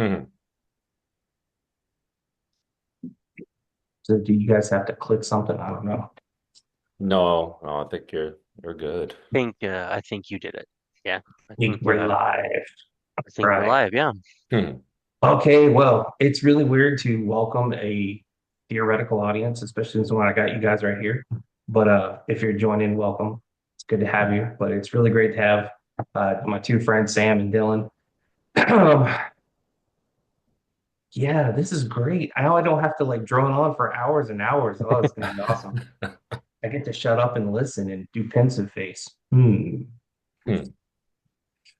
Mhm. So do you guys have to click something? I don't know. No, no, I think you're good. I think you did it. Yeah, I We, think we're uh, live. I think we're Right. live. Yeah. Hmm. Okay, well, it's really weird to welcome a theoretical audience, especially when I got you guys right here. But if you're joining, welcome. It's good to have you. But it's really great to have my two friends, Sam and Dylan. Yeah, this is great. Now I don't have to like drone on for hours and hours. Oh, it's gonna be awesome. I get to shut up and listen and do pensive face. Hmm. Hmm.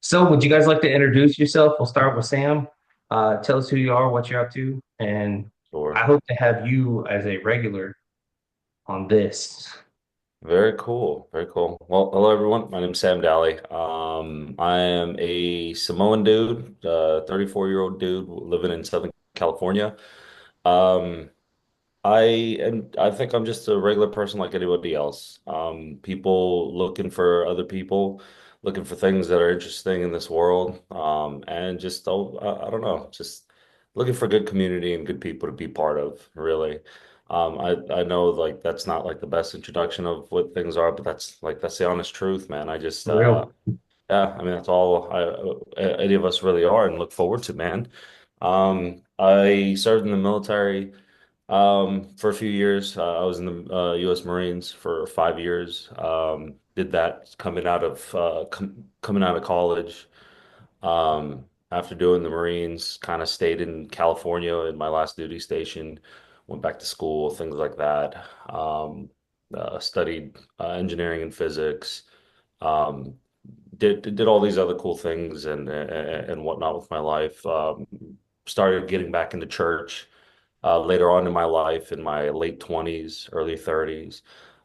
So, would you guys like to introduce yourself? We'll start with Sam. Tell us who you are, what you're up to, and I Sure. hope to have you as a regular on this. Very cool. Very cool. Well, hello everyone. My name's Sam Daly. I am a Samoan dude, 34-year-old dude living in Southern California. Um, I think I'm just a regular person like anybody else. People looking for other people, looking for things that are interesting in this world. And just I don't know, just looking for good community and good people to be part of, really. I know like that's not like the best introduction of what things are, but that's the honest truth, man. I just For real. yeah, I mean that's all any of us really are and look forward to, man. I served in the military. For a few years, I was in the U.S. Marines for 5 years. Did that coming out of college. After doing the Marines, kind of stayed in California in my last duty station. Went back to school, things like that. Studied engineering and physics. Um, did all these other cool things and whatnot with my life. Started getting back into church later on in my life, in my late 20s, early 30s,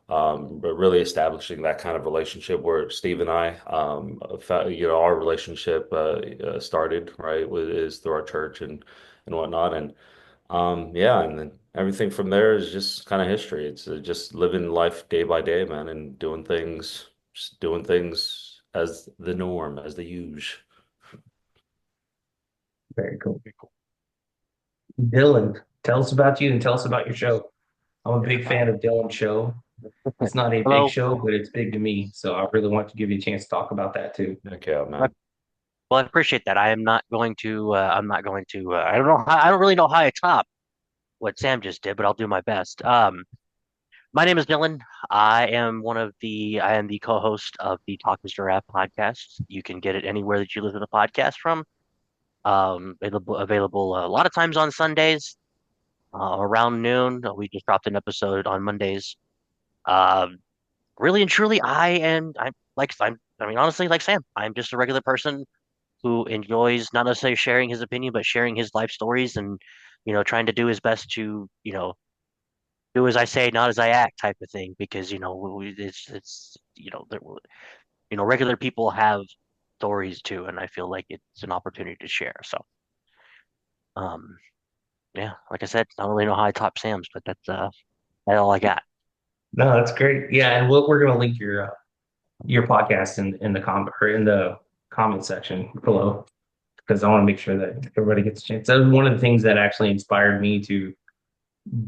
but really establishing that kind of relationship where Steve and I, our relationship started, right, is through our church and whatnot. And yeah, and then everything from there is just kind of history. It's just living life day by day, man, and just doing things as the norm, as the usual. Very cool. Very cool. Dylan, tell us about you and tell us about your show. I'm a big fan of Dylan's show. It's not a big Hello. show, but it's big to me. So I really want to give you a chance to talk about that too. Heck yeah, I- man. Well, I appreciate that. I am not going to. I'm not going to. I don't know. I don't really know how I top what Sam just did, but I'll do my best. My name is Dylan. I am the co-host of the Talk is Giraffe podcast. You can get it anywhere that you listen to podcasts from. Available a lot of times on Sundays, around noon. We just dropped an episode on Mondays. Um, Really and truly, I mean, honestly, like Sam, I'm just a regular person who enjoys not necessarily sharing his opinion, but sharing his life stories and, trying to do his best to, do as I say, not as I act type of thing. Because, it's, regular people have stories too, and I feel like it's an opportunity to share. So, um, yeah, like I said, I don't really know how I top Sam's, but that's all I got. No, that's great. Yeah, and we're going to link your podcast in the comment or in the comment section below because I want to make sure that everybody gets a chance. That was one of the things that actually inspired me to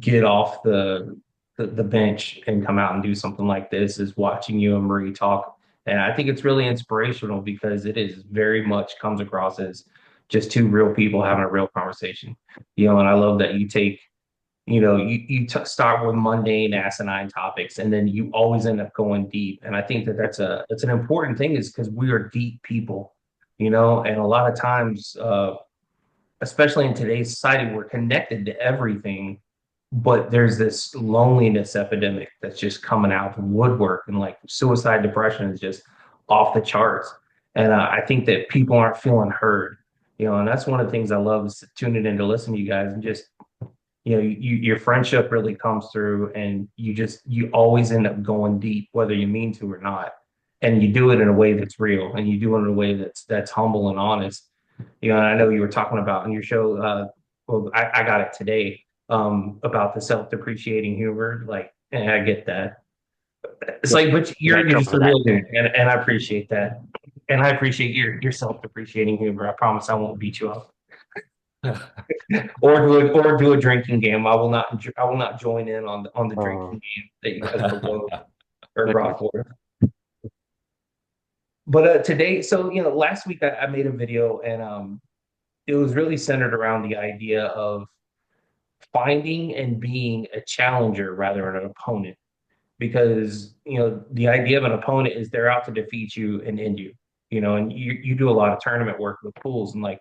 get off the bench and come out and do something like this is watching you and Marie talk. And I think it's really inspirational because it is very much comes across as just two real people having a real conversation. And I love that you take, start with mundane, asinine topics, and then you always end up going deep. And I think that it's an important thing is because we are deep people, and a lot of times, especially in today's society, we're connected to everything, but there's this loneliness epidemic that's just coming out of woodwork, and like suicide depression is just off the charts. And I think that people aren't feeling heard, and that's one of the things I love is tuning in to listen to you guys and just your friendship really comes through, and you always end up going deep, whether you mean to or not, and you do it in a way that's real, and you do it in a way that's humble and honest. And I know you were talking about in your show. Well, I got it today about the self-depreciating humor. Like, and I get that. It's Yeah, like, but yeah, I you're just cover a that real too. dude, and I appreciate that, and I appreciate your self-depreciating humor. I promise I won't beat you up. or do a drinking game. I will not join in on the Uh, drinking game that you guys proposed or Goodness. brought forth. But today, so last week I made a video and it was really centered around the idea of finding and being a challenger rather than an opponent. Because the idea of an opponent is they're out to defeat you and end you. And you do a lot of tournament work with pools, and like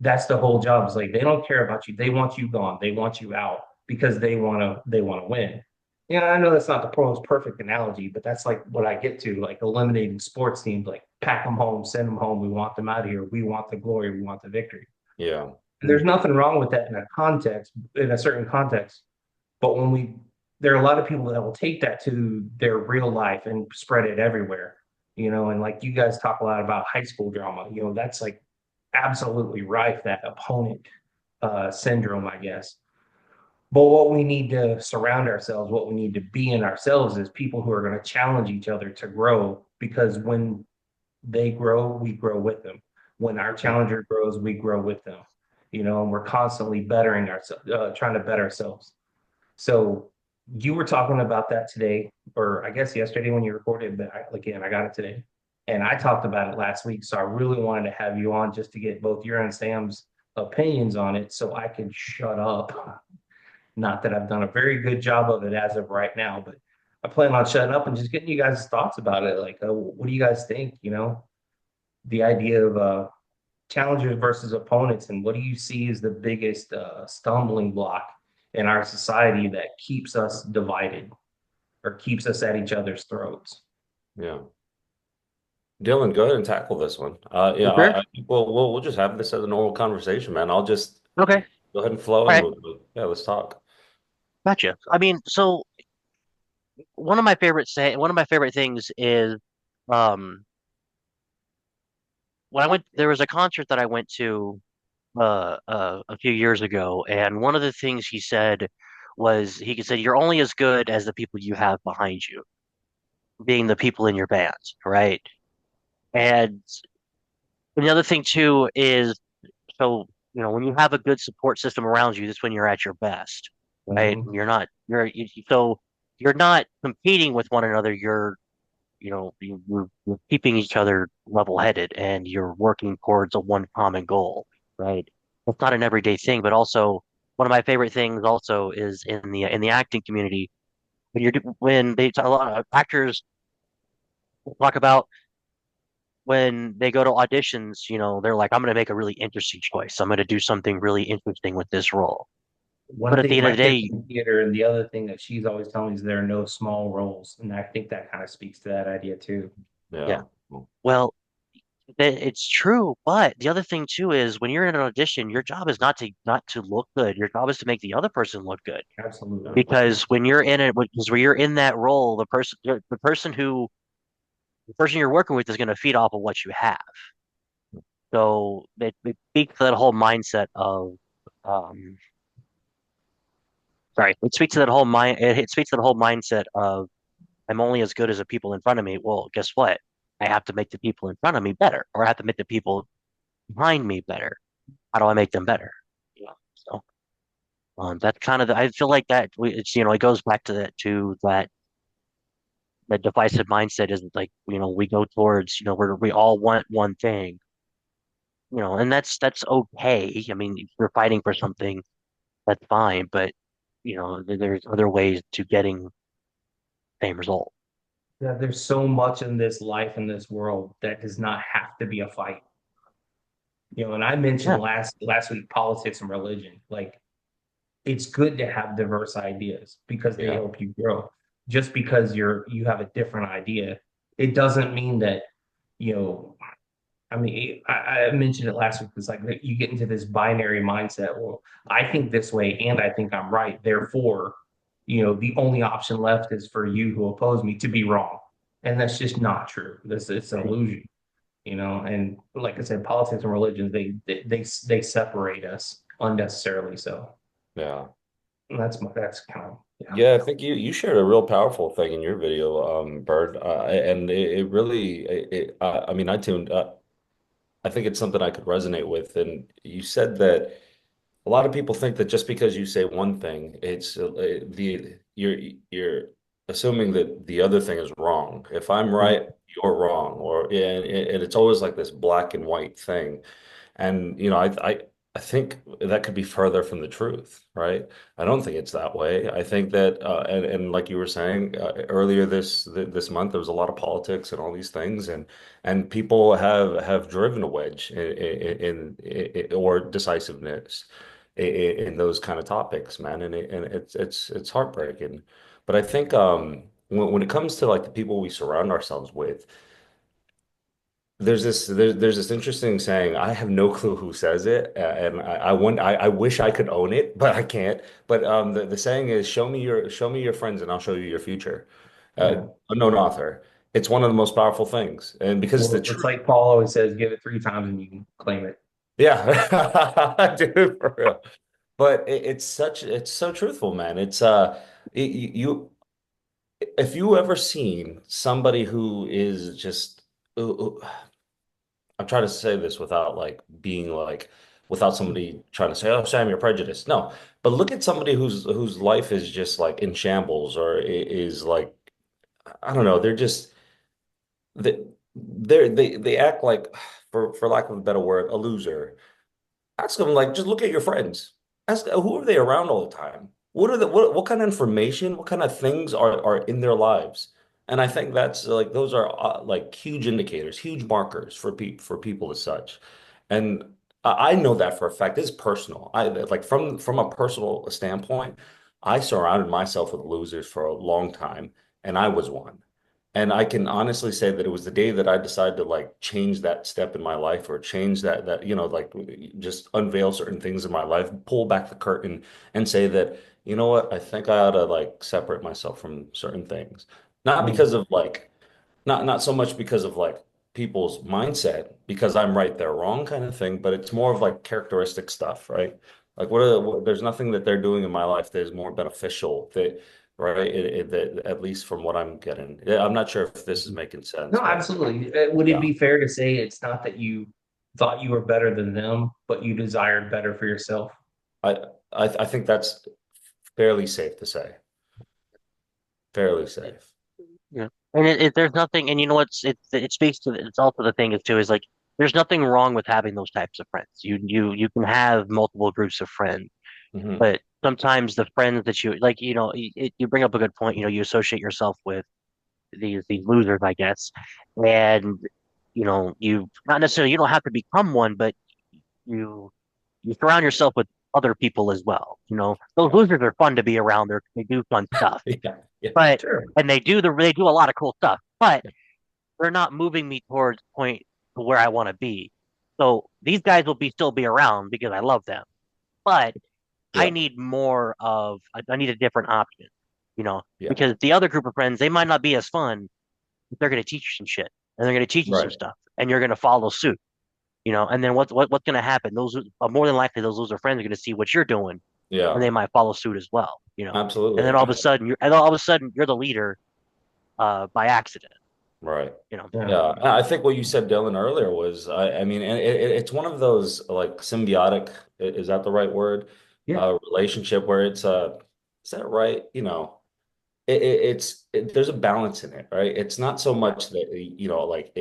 that's the whole job. Is like they don't care about you. They want you gone. They want you out because they want to win. I know that's not the most perfect analogy, but that's like what I get to, like eliminating sports teams, like pack them home, send them home. We want them out of here. We want the glory. We want the victory. Yeah. And there's nothing wrong with that in a certain context. But there are a lot of people that will take that to their real life and spread it everywhere, and like you guys talk a lot about high school drama, that's like absolutely rife, that opponent syndrome, I guess. But what we need to surround ourselves, what we need to be in ourselves is people who are going to challenge each other to grow, because when they grow, we grow with them. When our challenger grows, we grow with them, and we're constantly bettering ourselves, trying to better ourselves. So you were talking about that today, or I guess yesterday when you recorded, but again, I got it today. And I talked about it last week. So I really wanted to have you on just to get both your and Sam's opinions on it so I can shut up. Not that I've done a very good job of it as of right now, but I plan on shutting up and just getting you guys' thoughts about it. Like, what do you guys think? The idea of challengers versus opponents, and what do you see as the biggest stumbling block in our society that keeps us divided or keeps us at each other's throats? Yeah. Dylan, go ahead and tackle this one. Yeah, Sure. I think we'll just have this as a normal conversation, man. I'll just Okay. go ahead and flow All and right. yeah, let's talk. Gotcha. I mean, so one of my favorite things is um when there was a concert that I went to a few years ago, and one of the things he said was he said you're only as good as the people you have behind you, being the people in your band, right? And the other thing too is so when you have a good support system around you, that's when you're at your best, right? Mm-hmm. So you're not competing with one another. You're keeping each other level-headed, and you're working towards a one common goal, right? It's not an everyday thing, but also one of my favorite things also is in the acting community when a lot of actors talk about when they go to auditions, they're like, I'm going to make a really interesting choice. I'm going to do something really interesting with this role. But One at the thing end of my the kid's day, in theater, and the other thing that she's always telling me is there are no small roles, and I think that kind of speaks to that idea too. yeah, Yeah. well, it's true. But the other thing too is when you're in an audition, your job is not to look good. Your job is to make the other person look good. Absolutely. Because when you're in that role, the person you're working with is going to feed off of what you have. So it speaks to that whole mindset of, um, sorry, it speaks to that whole mind. It speaks to the whole mindset of I'm only as good as the people in front of me. Well, guess what? I have to make the people in front of me better, or I have to make the people behind me better. How do I make them better? So that's kind of I feel like it goes back to that divisive mindset is like we go towards we all want one thing, and that's okay. I mean, if you're fighting for something, that's fine, but there's other ways to getting same result. Yeah, there's so much in this life, in this world, that does not have to be a fight. And I mentioned Yeah, last week politics and religion. Like, it's good to have diverse ideas because they Yeah. help you grow. Just because you have a different idea, it doesn't mean that, you know, I mean, I mentioned it last week. It's like you get into this binary mindset. Well, I think this way and I think I'm right. Therefore, the only option left is for you who oppose me to be wrong. And that's just not true. It's an illusion, and like I said, politics and religion, they separate us unnecessarily. So Yeah. that's kind of, yeah. Yeah, I think you shared a real powerful thing in your video, Bird, and it really, I mean, I tuned up. I think it's something I could resonate with. And you said that. a lot of people think that just because you say one thing, it's you're assuming that the other thing is wrong. If I'm Mm. right, you're wrong, or and it's always like this black and white thing. And I think that could be further from the truth, right? I don't think it's that way. I think that and like you were saying earlier this month, there was a lot of politics and all these things, and people have driven a wedge or decisiveness in those kind of topics, man, and it's heartbreaking. But I think when it comes to like the people we surround ourselves with. There's this interesting saying. I have no clue who says it, and I wish I could own it, but I can't. But the saying is, show me your friends, and I'll show you your future." Yeah. Unknown author. It's one of the most powerful things, and because it's the Well, it's truth. like Paul always says, give it 3 times and you can claim it. Yeah, dude, for real. But it's so truthful, man. You if you ever seen somebody who is just. I'm trying to say this without like being like without somebody trying to say, "Oh, Sam, you're prejudiced." No, but look at somebody whose life is just like in shambles or is like I don't know. They're just they act like, for lack of a better word, a loser. Ask them like, just look at your friends. Ask who are they around all the time? What kind of information, what kind of things are in their lives? And I think that's like those are like huge indicators, huge markers for people as such. And I know that for a fact. It's personal. I like from a personal standpoint, I surrounded myself with losers for a long time, and I was one. And I can honestly say that it was the day that I decided to like change that step in my life or change like just unveil certain things in my life, pull back the curtain and say that, you know what, I think I ought to like separate myself from certain things. Not Mm. because of like not so much because of like people's mindset, because I'm right, they're wrong kind of thing, but it's more of like characteristic stuff, right? Like there's nothing that they're doing in my life that is more beneficial that right that at least from what I'm getting. Yeah, I'm not sure if this is making sense, No, but absolutely. Would it yeah. be fair to say it's not that you thought you were better than them, but you desired better for yourself? I I think that's fairly safe to say. Fairly safe. Yeah. And there's nothing, and you know what's it speaks to it's also the thing is too is like there's nothing wrong with having those types of friends. You can have multiple groups of friends, Hmm. but sometimes the friends that you like, you bring up a good point. You associate yourself with these losers, I guess, and you not necessarily you don't have to become one, but you you surround yourself with other people as well. Those Yeah. losers are fun to be around. They do fun stuff, Yeah. Yeah. but Sure. and they do a lot of cool stuff, but they're not moving me towards point to where I want to be. So these guys will still be around because I love them, but I Yeah. need I need a different option, Yeah. because the other group of friends, they might not be as fun, but they're going to teach you some shit and they're going to teach you some Right. stuff and you're going to follow suit, and then what's going to happen? More than likely, those loser friends are going to see what you're doing and Yeah. they might follow suit as well. And Absolutely. then all of a sudden you're the leader, by accident, Right. you know. Yeah. Yeah. I think what you said, Dylan, earlier was, I mean, and it's one of those like symbiotic, is that the right word? Yeah. Relationship where is that right? There's a balance in it, right? It's not so Yeah. much that like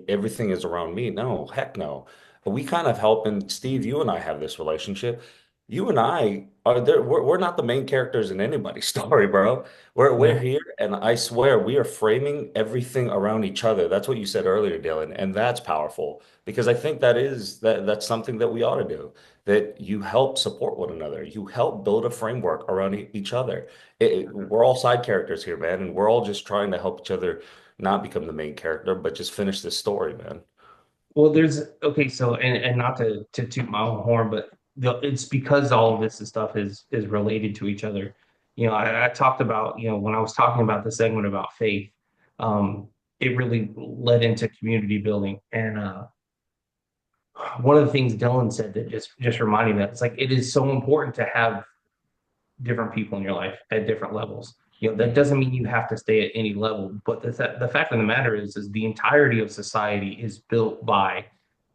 everything is around me. No, heck no. But we kind of help, and Steve, you and I have this relationship. You and I are there. We're not the main characters in anybody's story, bro. We're Yeah. here, and I swear we are framing everything around each other. That's what you said earlier, Dylan, and that's powerful because I think that's something that we ought to do. That you help support one another. You help build a framework around each other. We're all side characters here, man, and we're all just trying to help each other not become the main character, but just finish this story, man. Well, there's okay, so and not to toot my own horn, but it's because all of this stuff is related to each other. I talked about, when I was talking about the segment about faith, um, it really led into community building. And one of the things Dylan said that just reminded me that it's like it is so important to have different people in your life at different levels. That Mhm. doesn't mean you have to stay at any level, but the fact of the matter is the entirety of society is built by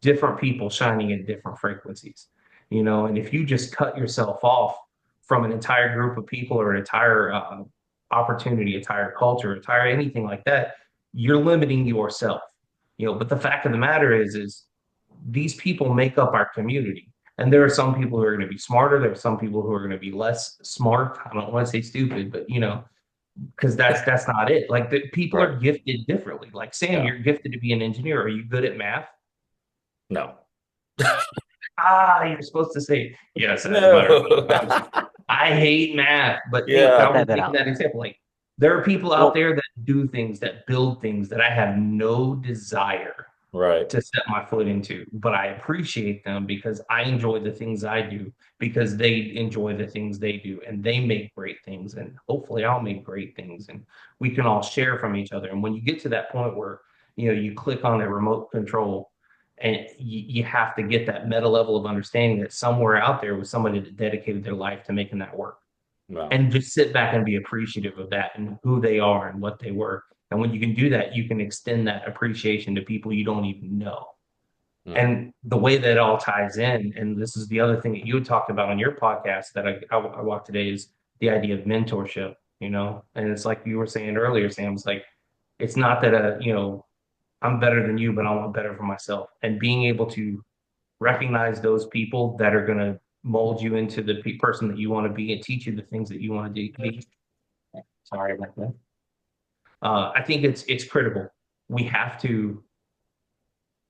different people shining at different frequencies. And if you just cut yourself off from an entire group of people or an entire opportunity, entire culture, entire anything like that, you're limiting yourself. But the fact of the matter is these people make up our community. And there are some people who are going to be smarter. There are some people who are going to be less smart. I don't want to say stupid, but because that's not it. Like the people Right. are gifted differently. Like Sam, Yeah. you're gifted to be an engineer. Are you good at math? No. You're supposed to say yes. As a matter of No. fact, I hate math. But I Yeah. was that making out. that example. Like there are people out Well, there that do things, that build things that I have no desire Right. to step my foot into, but I appreciate them because I enjoy the things I do because they enjoy the things they do and they make great things and hopefully I'll make great things and we can all share from each other. And when you get to that point where you click on a remote control and you have to get that meta level of understanding that somewhere out there was somebody that dedicated their life to making that work No. and just sit back and be appreciative of that and who they are and what they were. And when you can do that, you can extend that appreciation to people you don't even know. Mm. And the way that it all ties in, and this is the other thing that you had talked about on your podcast that I walked today, is the idea of mentorship. And it's like you were saying earlier, Sam, it's like, it's not that, I'm better than you, but I want better for myself. And being able to recognize those people that are going to mold you into the person that you want to be and teach you the things that you want to be. Sorry about that. I think it's critical. We have to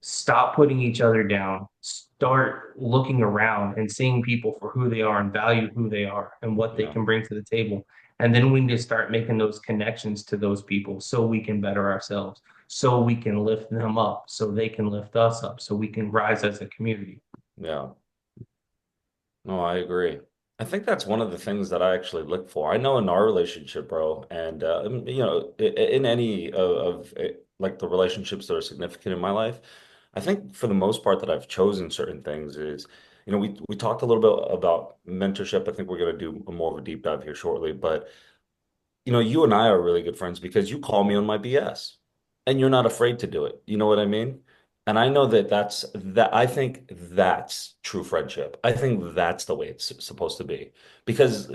stop putting each other down, start looking around and seeing people for who they are and value who they are and what they Yeah. can bring to the table. And then we need to start making those connections to those people so we can better ourselves, so we can lift them up, so they can lift us up, so we can rise as a community. Yeah. No, I agree. I think that's one of the things that I actually look for. I know in our relationship, bro, and in any like the relationships that are significant in my life, I think for the most part that I've chosen certain things is, we talked a little bit about mentorship. I think we're going to do more of a deep dive here shortly, but you and I are really good friends because you call me on my BS and you're not afraid to do it. You know what I mean? And I know that I think that's true friendship. I think that's the way it's supposed to be because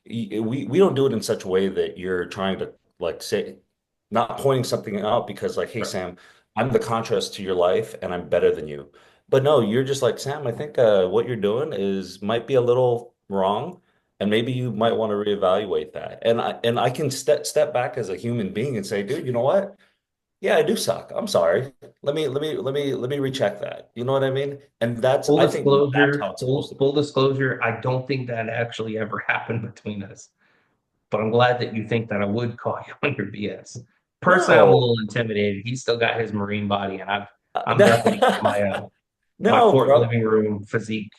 we don't do it in such a way that you're trying to like say, not pointing something out because like, hey, Right. Sam, I'm the contrast to your life and I'm better than you. But no, you're just like, Sam, I think what you're doing is might be a little wrong and maybe you might want to reevaluate that. And I can step back as a human being and say, dude, you know what? Yeah, I do suck. I'm sorry. Let me recheck that. You know what I mean? And Full I think that's disclosure, how it's supposed full to be. full disclosure, I don't think that actually ever happened between us. But I'm glad that you think that I would call you on your BS. Personally, I'm a No. little intimidated. He's still got his Marine body, and I'm definitely my No, Fort bro. living room physique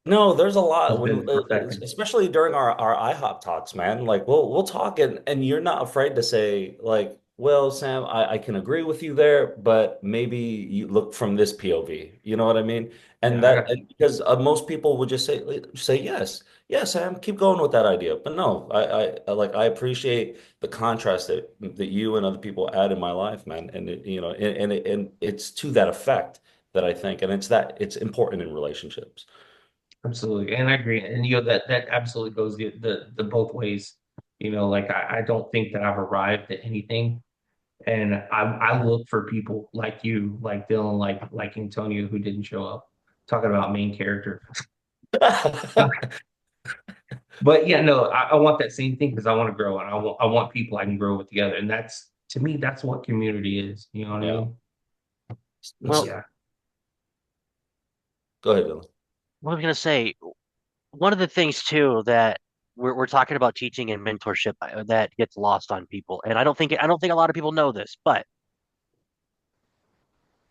No, there's a lot has when, been perfected. especially during our IHOP talks, man. Like we'll talk and you're not afraid to say like, well, Sam, I can agree with you there, but maybe you look from this POV. You know what I mean? Yeah, And I that got and because most people would just say yes, yes, Sam, keep going with that idea. But no, I appreciate the contrast that you and other people add in my life, man. And and it's to that effect that I think, and it's important in relationships. absolutely, and I agree. And that absolutely goes the both ways. Like I don't think that I've arrived at anything. And I look for people like you, like Dylan, like Antonio, who didn't show up, talking about main character. But yeah, no, I want that same thing because I want to grow and I want people I can grow with together. And that's to me, that's what community is. You know what I Yeah. mean? But well, yeah, Go ahead, Dylan. what was I gonna say? One of the things too that we're talking about teaching and mentorship that gets lost on people, and I don't think a lot of people know this, but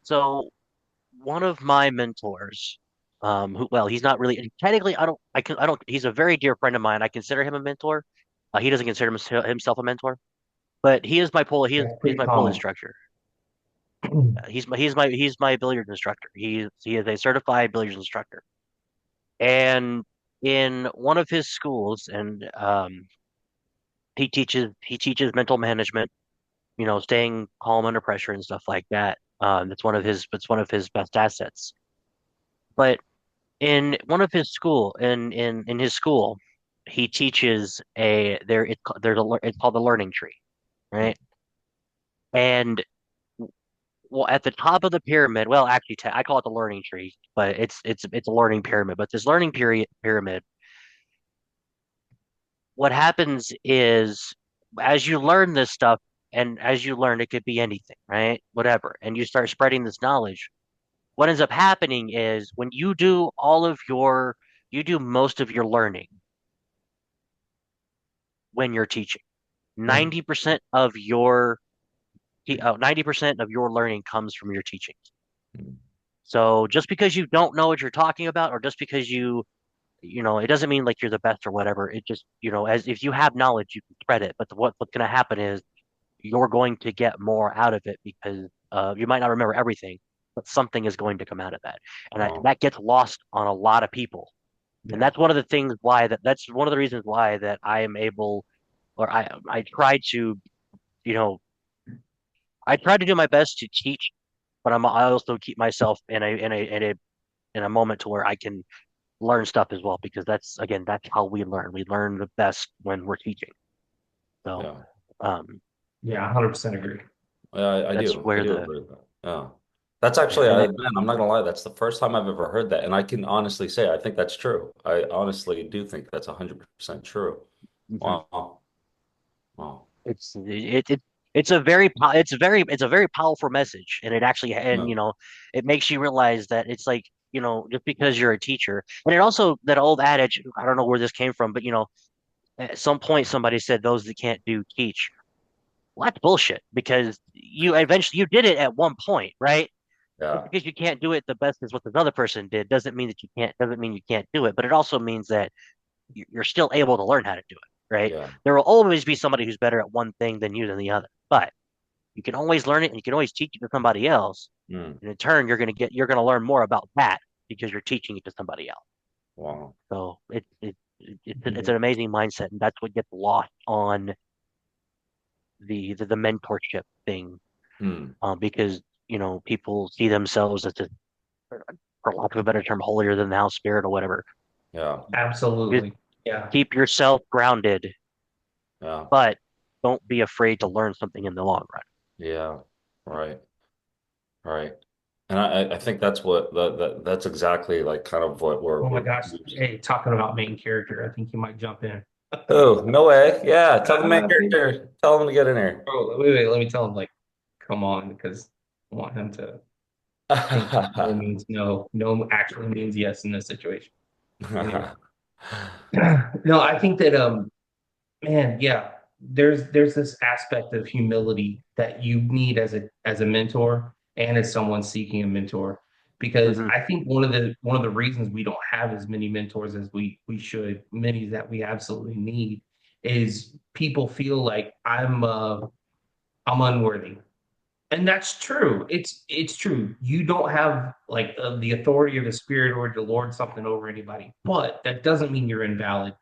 so one of my mentors, who well, he's not really technically. I don't. He's a very dear friend of mine. I consider him a mentor. He doesn't consider himself a mentor, but that's he's pretty my pool common. instructor. He's my billiards instructor. He is a certified billiards instructor, and in one of his schools, and he teaches mental management, staying calm under pressure and stuff like that. That's one of his best assets. But in one of his school in his school, he teaches a there it's it's called the learning tree, right? And well, at the top of the pyramid, well, actually, I call it the learning tree, but it's a learning pyramid. But this learning period pyramid, what happens is as you learn this stuff, and as you learn, it could be anything, right? Whatever, and you start spreading this knowledge. What ends up happening is when you do most of your learning when you're teaching. Mm. 90% of your 90% of your learning comes from your teachings. So just because you don't know what you're talking about, or just because it doesn't mean like you're the best or whatever. It just, as if you have knowledge, you can spread it. But what's going to happen is you're going to get more out of it because you might not remember everything, but something is going to come out of that, and Wow. that gets lost on a lot of people. And Yeah. that's one of the things why that's one of the reasons why that I am able, or I try to, you know, I try to do my best to teach, but I also keep myself in a moment to where I can learn stuff as well because that's how we learn. We learn the best when we're teaching. So Yeah. um Yeah, 100% agree. I that's do. I where do the agree with that. Yeah. That's yeah, actually, and that man, I'm not gonna lie. That's the first time I've ever heard that, and I can honestly say I think that's true. I honestly do think that's 100% true. mhm. Wow. Wow. It's it's a very powerful message, and it actually and Yeah. it makes you realize that it's like just because you're a teacher, and it also that old adage, I don't know where this came from, but at some point somebody said those that can't do teach. Well, that's bullshit because you did it at one point, right? Just Yeah. because you can't do it the best as what this other person did doesn't mean you can't do it, but it also means that you're still able to learn how to do it, right? Yeah. There will always be somebody who's better at one thing than you than the other, but you can always learn it and you can always teach it to somebody else. Mm. And in turn, you're gonna learn more about that because you're teaching it to somebody else. Wow. So it's Yeah. an amazing mindset, and that's what gets lost on the mentorship thing, Hmm. because people see themselves as a, for lack of a better term, holier than thou spirit or whatever. Yeah. Just Absolutely. Yeah. keep yourself grounded, Yeah. but don't be afraid to learn something in the long run. Yeah. Right. Right. And I think that's what that's exactly like kind of what Oh my we're gosh. Hey, talking about main character, I think you might jump in. Oh, no way. Yeah. Tell the main Wait, character. Tell him to get in here. wait, let me tell him, like, come on, because I want him to think that no means no, no actually means yes in this situation. Anyway. No, I think that man, yeah, there's this aspect of humility that you need as a mentor and as someone seeking a mentor. Because Hmm. I think one of the reasons we don't have as many mentors as we should, many that we absolutely need, is people feel like I'm unworthy. And that's true. It's true. You don't have like the authority of the spirit or to lord something over anybody, but that doesn't mean you're invalid.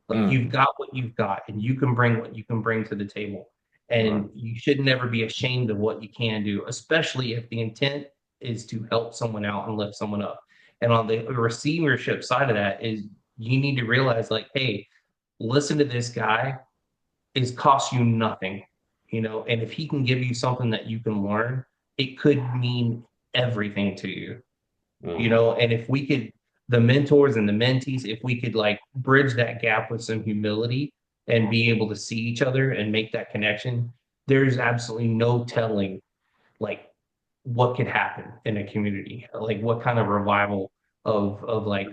Like Mm. you've got what you've got, and you can bring what you can bring to the table. Right. And you should never be ashamed of what you can do, especially if the intent is to help someone out and lift someone up. And on the receivership side of that is you need to realize, like, hey, listen to this guy is cost you nothing, and if he can give you something that you can learn, it could mean everything to you, Hmm. and if we could, the mentors and the mentees, if we could like bridge that gap with some humility and be able to see each other and make that connection, there's absolutely no telling like what could happen in a community, like what kind of revival of like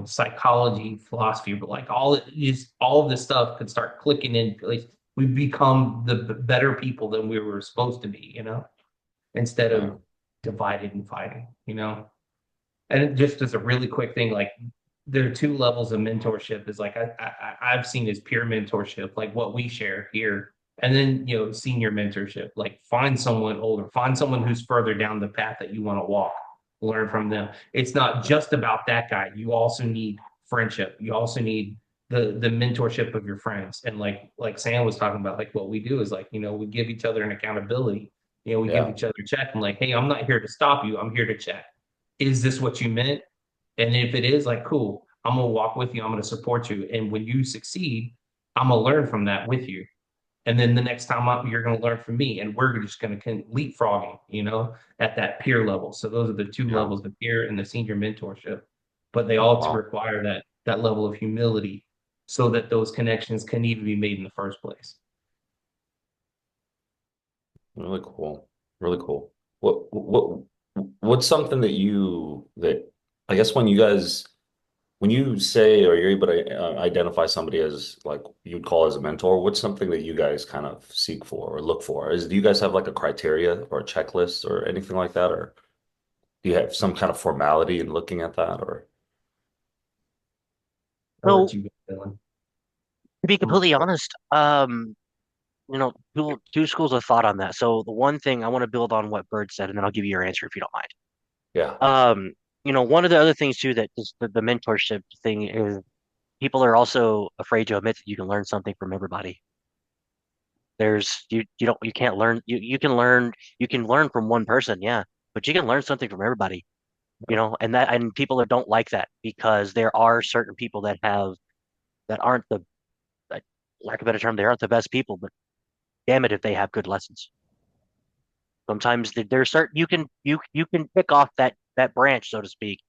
psychology, philosophy, but like all of this stuff could start clicking in place. We become the better people than we were supposed to be, instead of Yeah. divided and fighting. And just as a really quick thing, like there are two levels of mentorship. Is like I've seen as peer mentorship, like what we share here, and then senior mentorship. Like find someone older, find someone who's further down the path that you want to walk, learn from them. It's not just about that guy. You also need friendship. You also need the mentorship of your friends. And like Sam was talking about, like what we do is like we give each other an accountability. We give Yeah. each other a check and like, hey, I'm not here to stop you. I'm here to check, is this what you meant? And if it is like, cool, I'm gonna walk with you, I'm gonna support you. And when you succeed, I'm gonna learn from that with you. And then the next time up, you're gonna learn from me, and we're just gonna leapfrogging, at that peer level. So those are the two Yeah. levels, the peer and the senior mentorship. But they Oh, all to wow. require that level of humility so that those connections can even be made in the first place. Really cool. Really cool. What's something that I guess when you say or you're able to identify somebody as like you'd call as a mentor, what's something that you guys kind of seek for or look for? Do you guys have like a criteria or a checklist or anything like that? Or do you have some kind of formality in looking at that? Or I'll let So you go, Dylan. to be Mm. completely honest, two schools of thought on that. So the one thing I want to build on what Bird said, and then I'll give you your answer if you don't mind. yeah. One of the other things too that just the mentorship thing is people are also afraid to admit that you can learn something from everybody. You can't learn you can learn from one person, yeah, but you can learn something from everybody, and people that don't like that because there are certain people that aren't the like, lack of a better term, they aren't the best people, but damn it if they have good lessons. Sometimes there's certain you can pick off that branch, so to speak.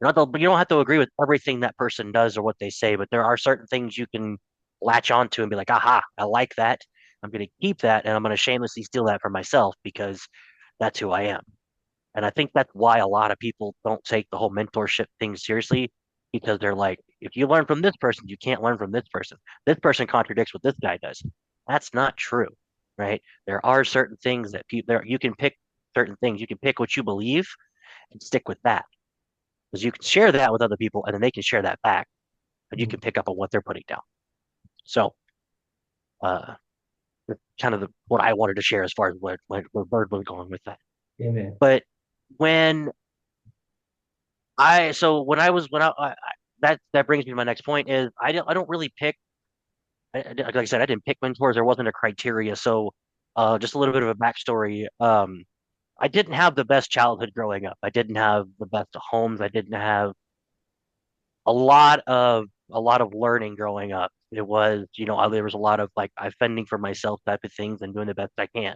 You don't have to agree with everything that person does or what they say, but there are certain things you can latch onto and be like, aha, I like that. I'm going to keep that and I'm going to shamelessly steal that for myself because that's who I am. And I think that's why a lot of people don't take the whole mentorship thing seriously because they're like, if you learn from this person, you can't learn from this person. This person contradicts what this guy does. That's not true, right? There are certain things that people there you can pick certain things. You can pick what you believe and stick with that because you can share that with other people and then they can share that back and you Mm. can pick up on what they're putting down. So, uh, kind of what I wanted to share as far as where Bird was going with that. Amen. But when when I was that brings me to my next point is I don't really pick like I said I didn't pick mentors. There wasn't a criteria. So just a little bit of a backstory. I didn't have the best childhood growing up. I didn't have the best of homes. I didn't have a lot of learning growing up. It was, there was a lot of like I fending for myself type of things and doing the best I can,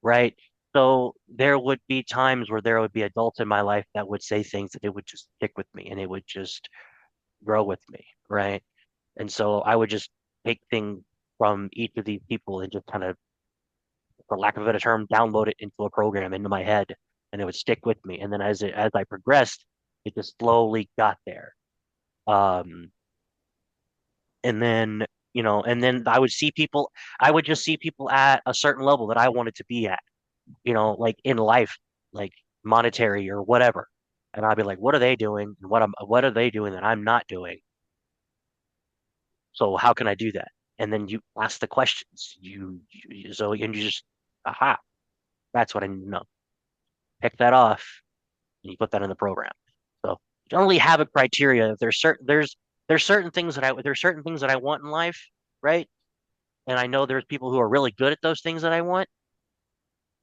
right? So there would be times where there would be adults in my life that would say things that it would just stick with me and it would just grow with me, right? And so I would just take things from each of these people and just kind of, for lack of a better term, download it into a program into my head, and it would stick with me. And then as I progressed, it just slowly got there. Um, and then and then I would just see people at a certain level that I wanted to be at, like in life, like monetary or whatever. And I'd be like, what are they doing? And what are they doing that I'm not doing? So how can I do that? And then you ask the questions. And you just, aha, that's what I need to know. Pick that off and you put that in the program. So you don't really have a criteria. If there's certain things there's certain things that I want in life, right? And I know there's people who are really good at those things that I want,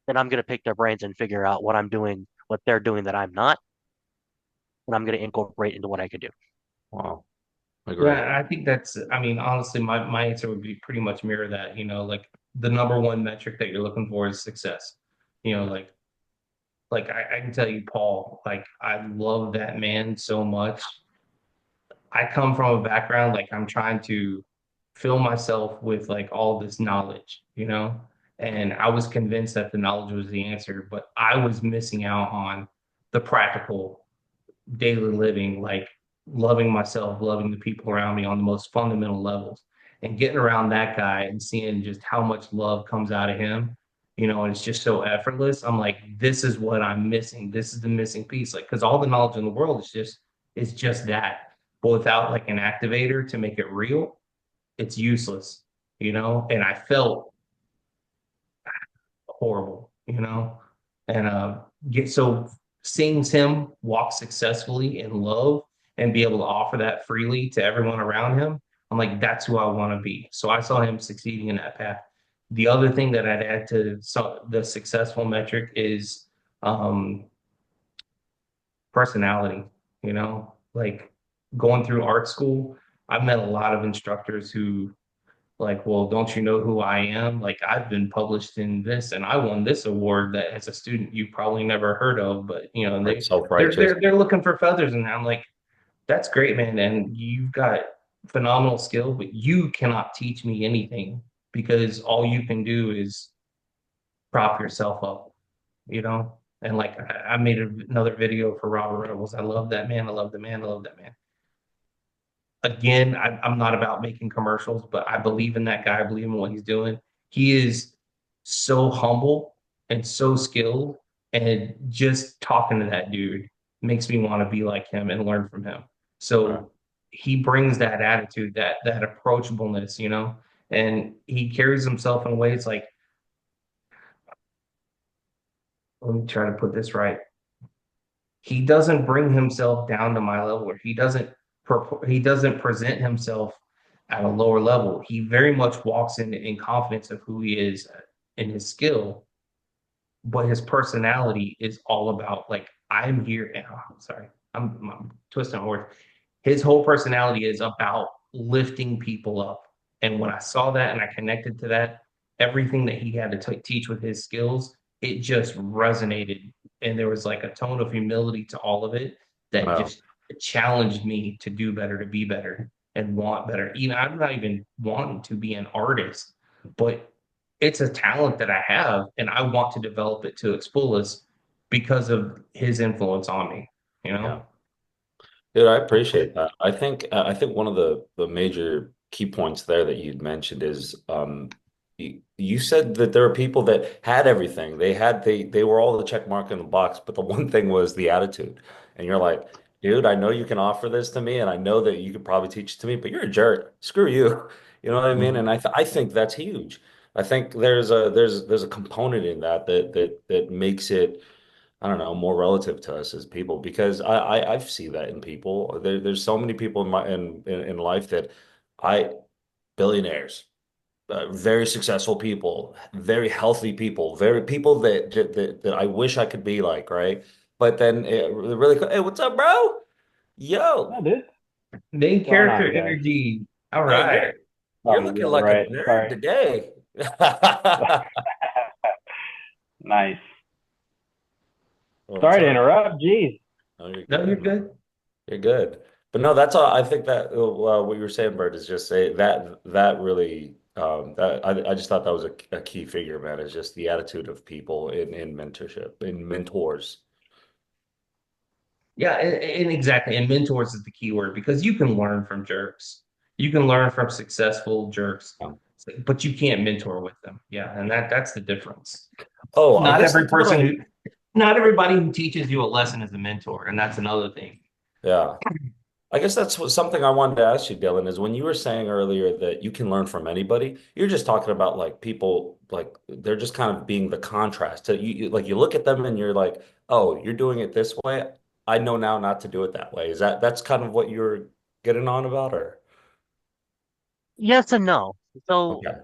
then I'm gonna pick their brains and figure out what I'm doing, what they're doing that I'm not, and I'm gonna incorporate into what I can do. Wow. I agree. Yeah, I think I mean, honestly, my answer would be pretty much mirror that, like the number one metric that you're looking for is success. You know, Yeah. like I can tell you, Paul, like I love that man so much. I come from a background like I'm trying to fill myself with like all this knowledge, and I was convinced that the knowledge was the answer, but I was missing out on the practical daily living, like loving myself, loving the people around me on the most fundamental levels, and getting around that guy and seeing just how much love comes out of him, and it's just so effortless. I'm like, this is what I'm missing. This is the missing piece. Like, because all the knowledge in the world is just that, but without like an activator to make it real, it's useless, And I felt horrible, and get so seeing him walk successfully in love and be able to offer that freely to everyone around him, I'm like, that's who I want to be. So I saw him succeeding in that path. The other thing that I'd add to the successful metric is um, personality, you know. like going through art school, I've met a lot of instructors who like, well, don't you know who I am? Like, I've been published in this, and I won this award that as a student you probably never heard of, but you know, Right. they're Self-righteous. they're they're looking for feathers, and I'm like, that's great, man, and you've got phenomenal skill, but you cannot teach me anything because all you can do is prop yourself up, you know? And like I made another video for Robert Rebels. I love that man. I love the man. I love that man. Again, I'm not about making commercials, but I believe in that guy. I believe in what he's doing. He is so humble and so skilled. And just talking to that dude makes me want to be like him and learn from him. Right. So he brings that attitude, that approachableness, you know, and he carries himself in ways like, let me try to put this right. He doesn't bring himself down to my level, or he doesn't present himself at a lower level. He very much walks in confidence of who he is and his skill, but his personality is all about like I'm here. And, oh, I'm sorry, I'm twisting my words. His whole personality is about lifting people up. And when I saw that and I connected to that, everything that he had to teach with his skills, it just resonated. And there was like a tone of humility to all of it that Wow. just challenged me to do better, to be better, and want better. Even I'm not even wanting to be an artist, but it's a talent that I have, and I want to develop it to its fullest because of his influence on me, you Yeah. know? Dude, I appreciate that. I think one of the major key points there that you'd mentioned is you said that there are people that had everything. They were all the check mark in the box, but the one thing was the attitude. And you're like, dude, I know you can offer this to me, and I know that you could probably teach it to me, but you're a jerk. Screw you. You know what I mean? Mhm. And I think that's huge. I think there's a component in that makes it, I don't know, more relative to us as people because I see that in people. There's so many people in my in life that I billionaires, very successful people, very healthy people, very people that I wish I could be like, right? But then really, hey, what's up, bro? No, Yo, dude. Main What's going character on, guys? energy. All hey, right. you're Something looking good, like a right? nerd Sorry. today. Nice. What's Sorry to up? interrupt. Jeez. Oh, you're No, you're good, man. good. You're good. But no, that's all. I think that what you were saying, Bert, is just say that really that I just thought that was a key figure, man. Is just the attitude of people in mentorship, in mentors. Yeah, and exactly. And mentors is the key word because you can learn from jerks. You can learn from successful jerks, Um, but you can't mentor with them. Yeah, and that's the difference. Oh, I Not guess every that's what person I. who, not everybody who teaches you a lesson is a mentor, and that's another thing. Yeah, I guess something I wanted to ask you, Dylan, is when you were saying earlier that you can learn from anybody, you're just talking about like people like they're just kind of being the contrast to like you look at them and you're like, oh, you're doing it this way. I know now not to do it that way. Is that's kind of what you're getting on about, or Yes and no. So okay,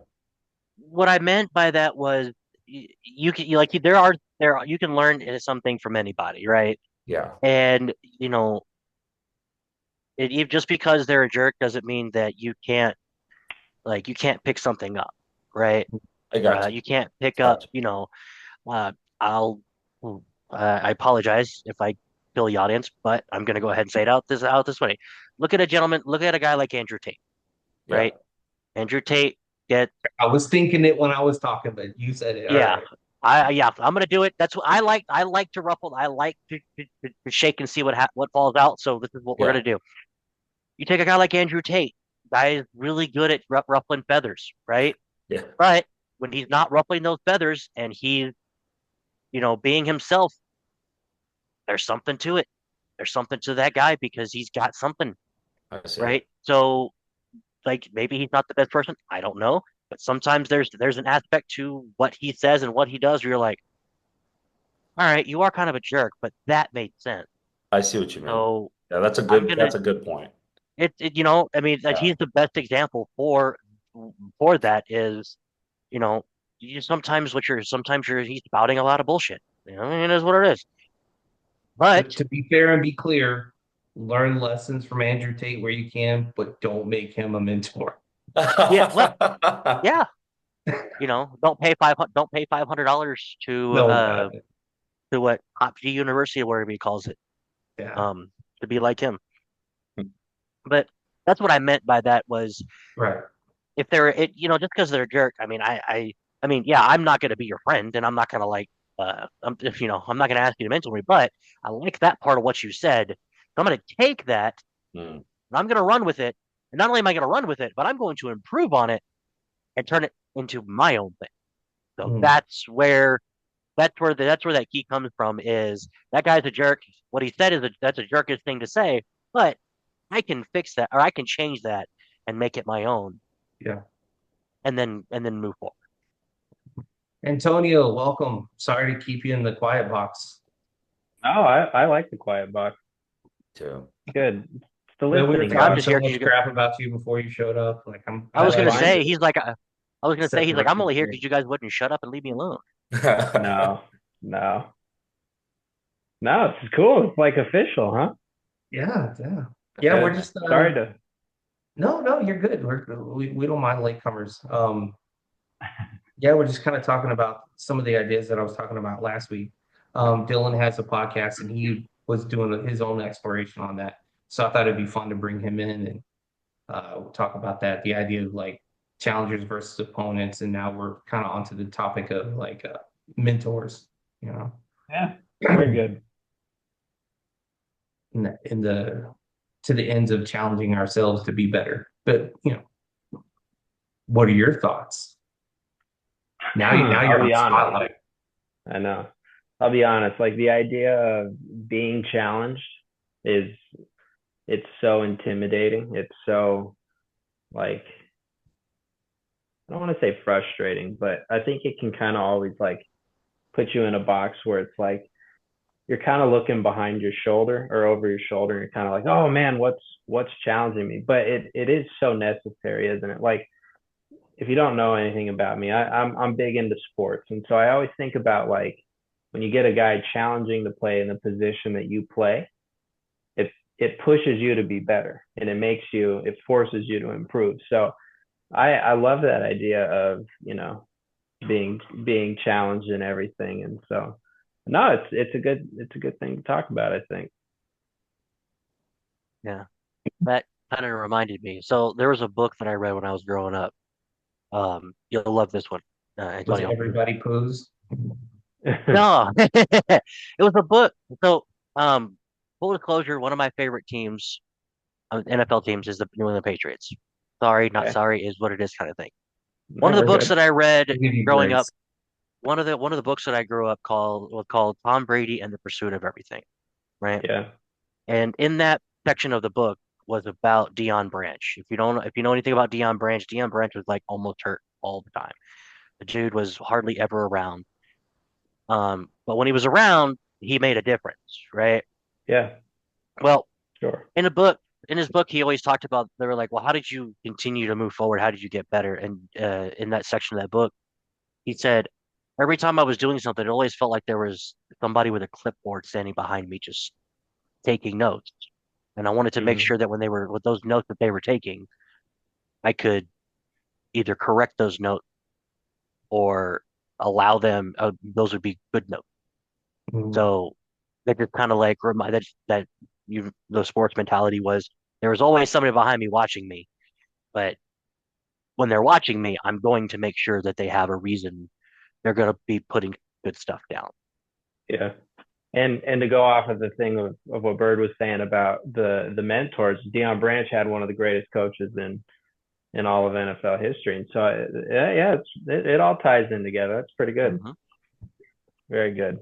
what I meant by that was you can you can learn something from anybody, right? yeah, And just because they're a jerk doesn't mean that you can't pick something up, right? I got you, You can't pick up, got uh, I'll I apologize if I kill the audience, but I'm gonna go ahead and say it out this way. Look at a guy like Andrew Tate, you, yeah, right? Andrew Tate get I was thinking it when I was talking, but you said it. All yeah. right. Yeah, I'm gonna do it. That's what I like. I like to ruffle. I like to shake and see what falls out. So this is what we're yeah, gonna do. You take a guy like Andrew Tate. Guy is really good at ruffling feathers, right? yeah. But when he's not ruffling those feathers and he's being himself, there's something to it. There's something to that guy because he's got something, I see. right? So like maybe he's not the best person. I don't know, but sometimes there's an aspect to what he says and what he does where you're like, all right, you are kind of a jerk, but that made sense. I see what you mean. So Yeah, I'm gonna that's a good point. I mean, like Yeah, he's the best example for that is, you know, sometimes you're he's spouting a lot of bullshit. It is what it is. But To be fair and be clear, learn lessons from Andrew Tate where you can, but don't make him a mentor. Yeah, well, yeah, don't pay $500 No, God, to what Opti University or whatever he calls it, yeah, um, to be like him. But that's what I meant by that was right. if they're just because they're a jerk. I mean, yeah, I'm not gonna be your friend, and I'm not gonna if I'm not gonna ask you to mentor me, but I like that part of what you said. So I'm gonna take that Hmm. and I'm gonna run with it. And not only am I gonna run with it, but I'm going to improve on it and turn it into my own thing. So Mm, that's where that key comes from is that guy's a jerk. What he said that's a jerkish thing to say, but I can fix that or I can change that and make it my own yeah. and then move forward. Antonio, welcome. Sorry to keep you in the quiet box. No, I like the quiet box. Too. Good. It's the But we were listening I'm talking hour. just so here because much crap about you before you showed up. Like I I'm was That's gonna glad fine. say you he's like set the I'm only record here straight. because you guys wouldn't shut up and leave me alone. No, no, no. It's cool. It's like official, huh? Yeah, yeah. Yeah, we're Good. just Sorry to. no, no, you're good. We don't mind latecomers. Yeah, we're just kind of talking about some of the ideas that I was talking about last week. Dylan has a podcast and he was doing his own exploration on that. So I thought it'd be fun to bring him in and talk about that. The idea of like challengers versus opponents, and now we're kind of onto the topic of like mentors, you know, Yeah, very good. in the to the ends of challenging ourselves to be better. But what are your thoughts? Now I'll you're on be the honest. spotlight. I know. I'll be honest. Like the idea of being challenged is it's so intimidating. It's so like I don't want to say frustrating, but I think it can kind of always like put you in a box where it's like you're kind of looking behind your shoulder or over your shoulder and you're kind of like, oh man, what's challenging me? But it is so necessary, isn't it? Like if you don't know anything about me, I'm big into sports. And so I always think about like when you get a guy challenging to play in the position that you play, it pushes you to be better and it forces you to improve. So I love that idea of, being challenged in everything. And so no, it's a good thing to talk about, I think. Yeah, that kind of reminded me. So there was a book that I read when I was growing up. You'll love this one, Was Antonio. everybody poos? No, it was a book. So, full disclosure, one of my favorite teams, NFL teams, is the New England Patriots. Sorry, not Okay. sorry, is what it is kind of thing. One of the Never books good. that I read We'll give you growing up, grace. one of the books that I grew up was called Tom Brady and the Pursuit of Everything, right? Yeah. And in that section of the book was about Dion Branch. If you know anything about Dion Branch was like almost hurt all the time. The dude was hardly ever around. But when he was around, he made a difference, right? Yeah. Well, Sure. in his book, he always talked about they were like, well, how did you continue to move forward? How did you get better? And in that section of that book, he said, every time I was doing something, it always felt like there was somebody with a clipboard standing behind me, just taking notes. And I wanted to make Hmm. sure that when they were with those notes that they were taking, I could either correct those notes or allow them. Those would be good notes. Mm, So that just kind of like remind that the sports mentality was there was always somebody behind me watching me, but when they're watching me, I'm going to make sure that they have a reason. They're going to be putting good stuff down. Yeah. And to go off of the thing of what Bird was saying about the mentors, Deion Branch had one of the greatest coaches in all of NFL history. And so yeah, it all ties in together. That's pretty good. Hmm. Very good.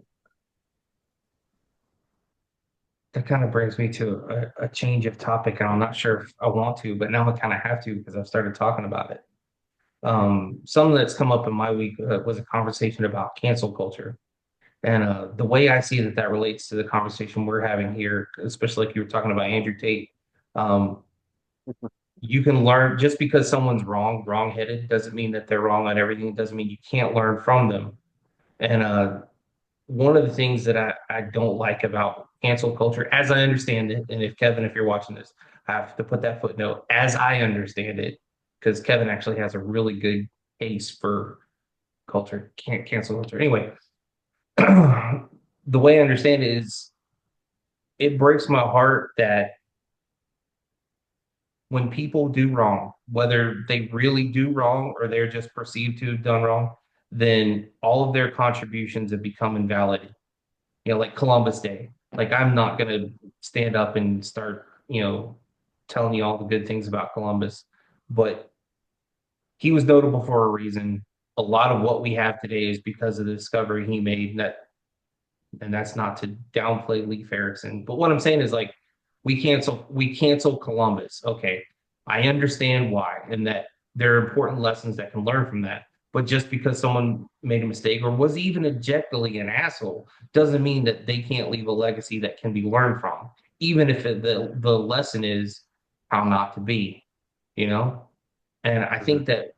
that kind of brings me to a change of topic, and I'm not sure if I want to, but now I kind of have to because I've started talking about it. Something that's come up in my week was a conversation about cancel culture. And the way I see that that relates to the conversation we're having here, especially like you were talking about Andrew Tate, um, you can learn just because someone's wrong-headed, doesn't mean that they're wrong on everything. It doesn't mean you can't learn from them. And one of the things that I don't like about cancel culture, as I understand it, and if Kevin, if you're watching this, I have to put that footnote, as I understand it, because Kevin actually has a really good case for culture, can't cancel culture. Anyway, the way I understand it is it breaks my heart that when people do wrong, whether they really do wrong or they're just perceived to have done wrong, then all of their contributions have become invalid. Like Columbus Day. Like I'm not gonna stand up and start, telling you all the good things about Columbus, but he was notable for a reason. A lot of what we have today is because of the discovery he made. And that's not to downplay Lee Ferguson. But what I'm saying is like we cancel Columbus. Okay. I understand why, and that there are important lessons that can learn from that. But just because someone made a mistake or was even objectively an asshole doesn't mean that they can't leave a legacy that can be learned from, even if the lesson is how not to be, you know? And I Mhm. think that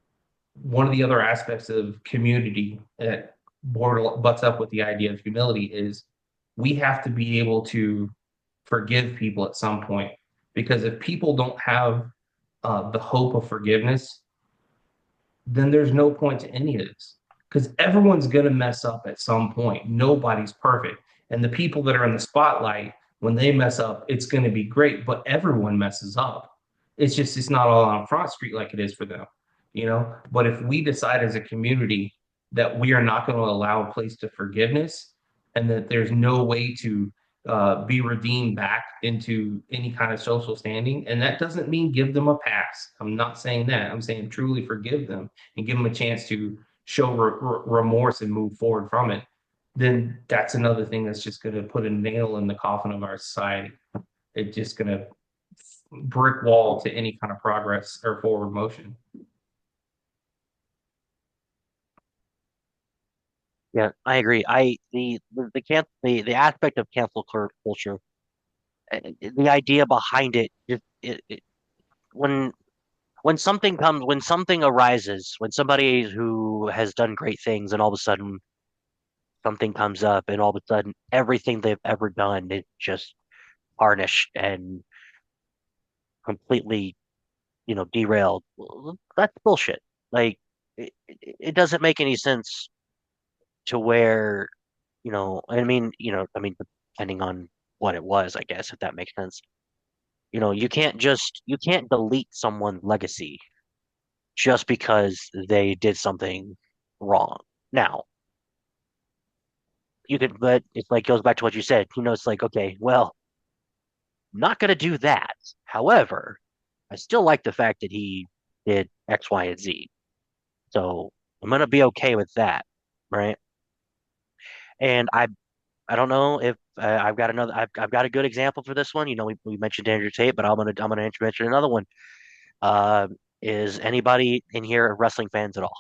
one of the other aspects of community that butts up with the idea of humility is we have to be able to forgive people at some point. Because if people don't have the hope of forgiveness, then there's no point to any of this because everyone's going to mess up at some point. Nobody's perfect. And the people that are in the spotlight, when they mess up, it's going to be great, but everyone messes up. It's just, it's not all on Front Street like it is for them, you know? But if we decide as a community that we are not going to allow a place to forgiveness and that there's no way to be redeemed back into any kind of social standing, and that doesn't mean give them a pass. I'm not saying that. I'm saying truly forgive them and give them a chance to show remorse and move forward from it, then that's another thing that's just going to put a nail in the coffin of our society. It's just going to brick wall to any kind of progress or forward motion. Yeah, I agree. The aspect of culture, the idea behind it, when when something arises, when somebody who has done great things, and all of a sudden something comes up, and all of a sudden everything they've ever done is just tarnished and completely, derailed. Well, that's bullshit. Like it doesn't make any sense to where, I mean, depending on what it was, I guess, if that makes sense. You can't delete someone's legacy just because they did something wrong. Now, you could, but it's like goes back to what you said. It's like, okay, well, not going to do that. However, I still like the fact that he did X, Y, and Z. So I'm going to be okay with that, right? And I don't know if I've got a good example for this one. We mentioned Andrew Tate, but I'm gonna mention another one. Uh, is anybody in here wrestling fans at all?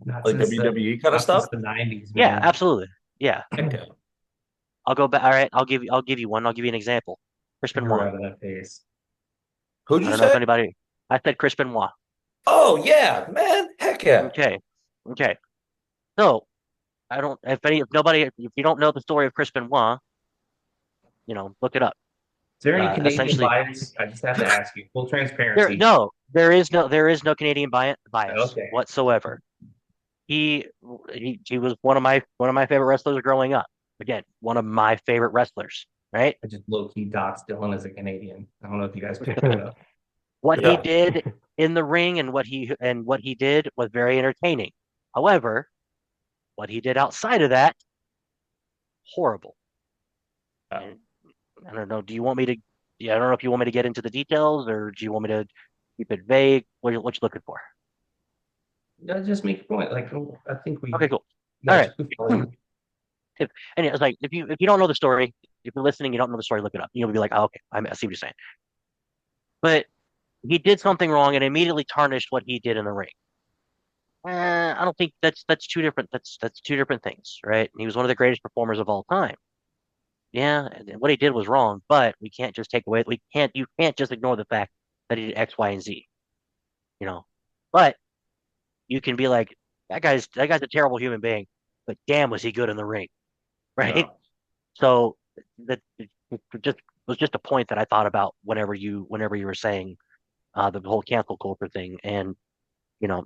Not Like since the WWE kind of not since stuff? the 90s, Yeah, man. absolutely. Yeah, Heck yeah. I'll go back. All right, I'll give you one. I'll give you an example. Chris I grew Benoit. out of that phase. Who'd I you don't know if say? anybody. I said Chris Benoit. Oh yeah, man. Heck yeah. Okay, okay. So I don't. If nobody, if you don't know the story of Chris Benoit, look it up. Is there any Canadian Essentially, bias? I just have to ask you, full there transparency. no, there is no Canadian bias Okay. whatsoever. He he was one of my favorite wrestlers growing up. Again, one of my favorite wrestlers, right? I just low key doxed Dylan as a Canadian. I don't know if you guys picked that up. What he Yeah. did in the ring and what he did was very entertaining. However, what he did outside of that, horrible. Yeah. And I don't know. Do you want me to? Yeah, I don't know if you want me to get into the details, or do you want me to keep it vague? What you looking for? No, just make a point. Like, I think we Okay, cool. All got right. you. Following. And it's like if you don't know the story, if you're listening, you don't know the story, look it up. You'll be like, oh, okay, I see what you're saying. But he did something wrong and immediately tarnished what he did in the ring. I don't think that's two different that's two different things, right? He was one of the greatest performers of all time. Yeah, and what he did was wrong, but we can't just take away we can't you can't just ignore the fact that he did X, Y, and Z, you know. But you can be like, that guy's a terrible human being, but damn was he good in the ring, right? Yeah. So that just was just a point that I thought about whenever you were saying the whole cancel culture thing. And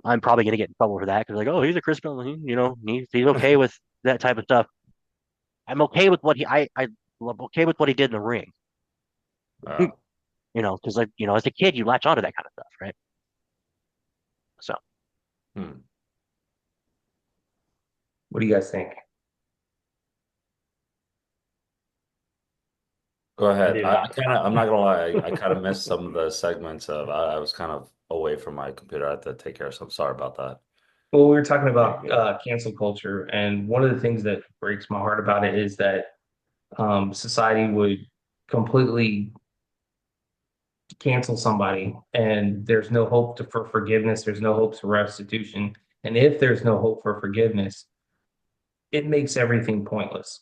I'm probably gonna get in trouble for that because like, oh, he's a Christian, he's okay with that type of stuff. I'm okay with what I'm okay with what he did in the ring. Uh, Because like as a kid, you latch onto that kind of stuff, right? So hmm. What do you guys think? Go I ahead. do not. I'm not gonna lie, I kind of missed some of the segments of, I was kind of away from my computer. I had to take care of some. Sorry about that. Well, we were talking You're about good. cancel culture, and one of the things that breaks my heart about it is that society would completely cancel somebody, and there's no hope for forgiveness. There's no hope for restitution, and if there's no hope for forgiveness, it makes everything pointless.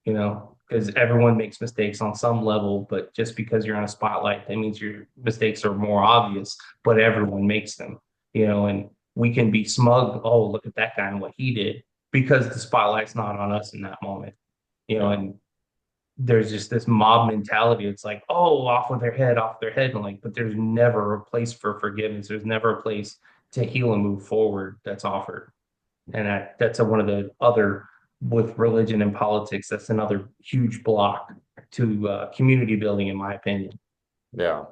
Because everyone makes mistakes on some level, but just because you're on a spotlight, that means your mistakes are more obvious, but everyone makes them, and we can be smug. Oh, look at that guy and what he did because the spotlight's not on us in that moment, Yeah. and there's just this mob mentality. It's like, oh, off with their head, off their head. And like, but there's never a place for forgiveness. There's never a place to heal and move forward that's offered. And that's one of the other with religion and politics. That's another huge block to community building, in my opinion. Yeah.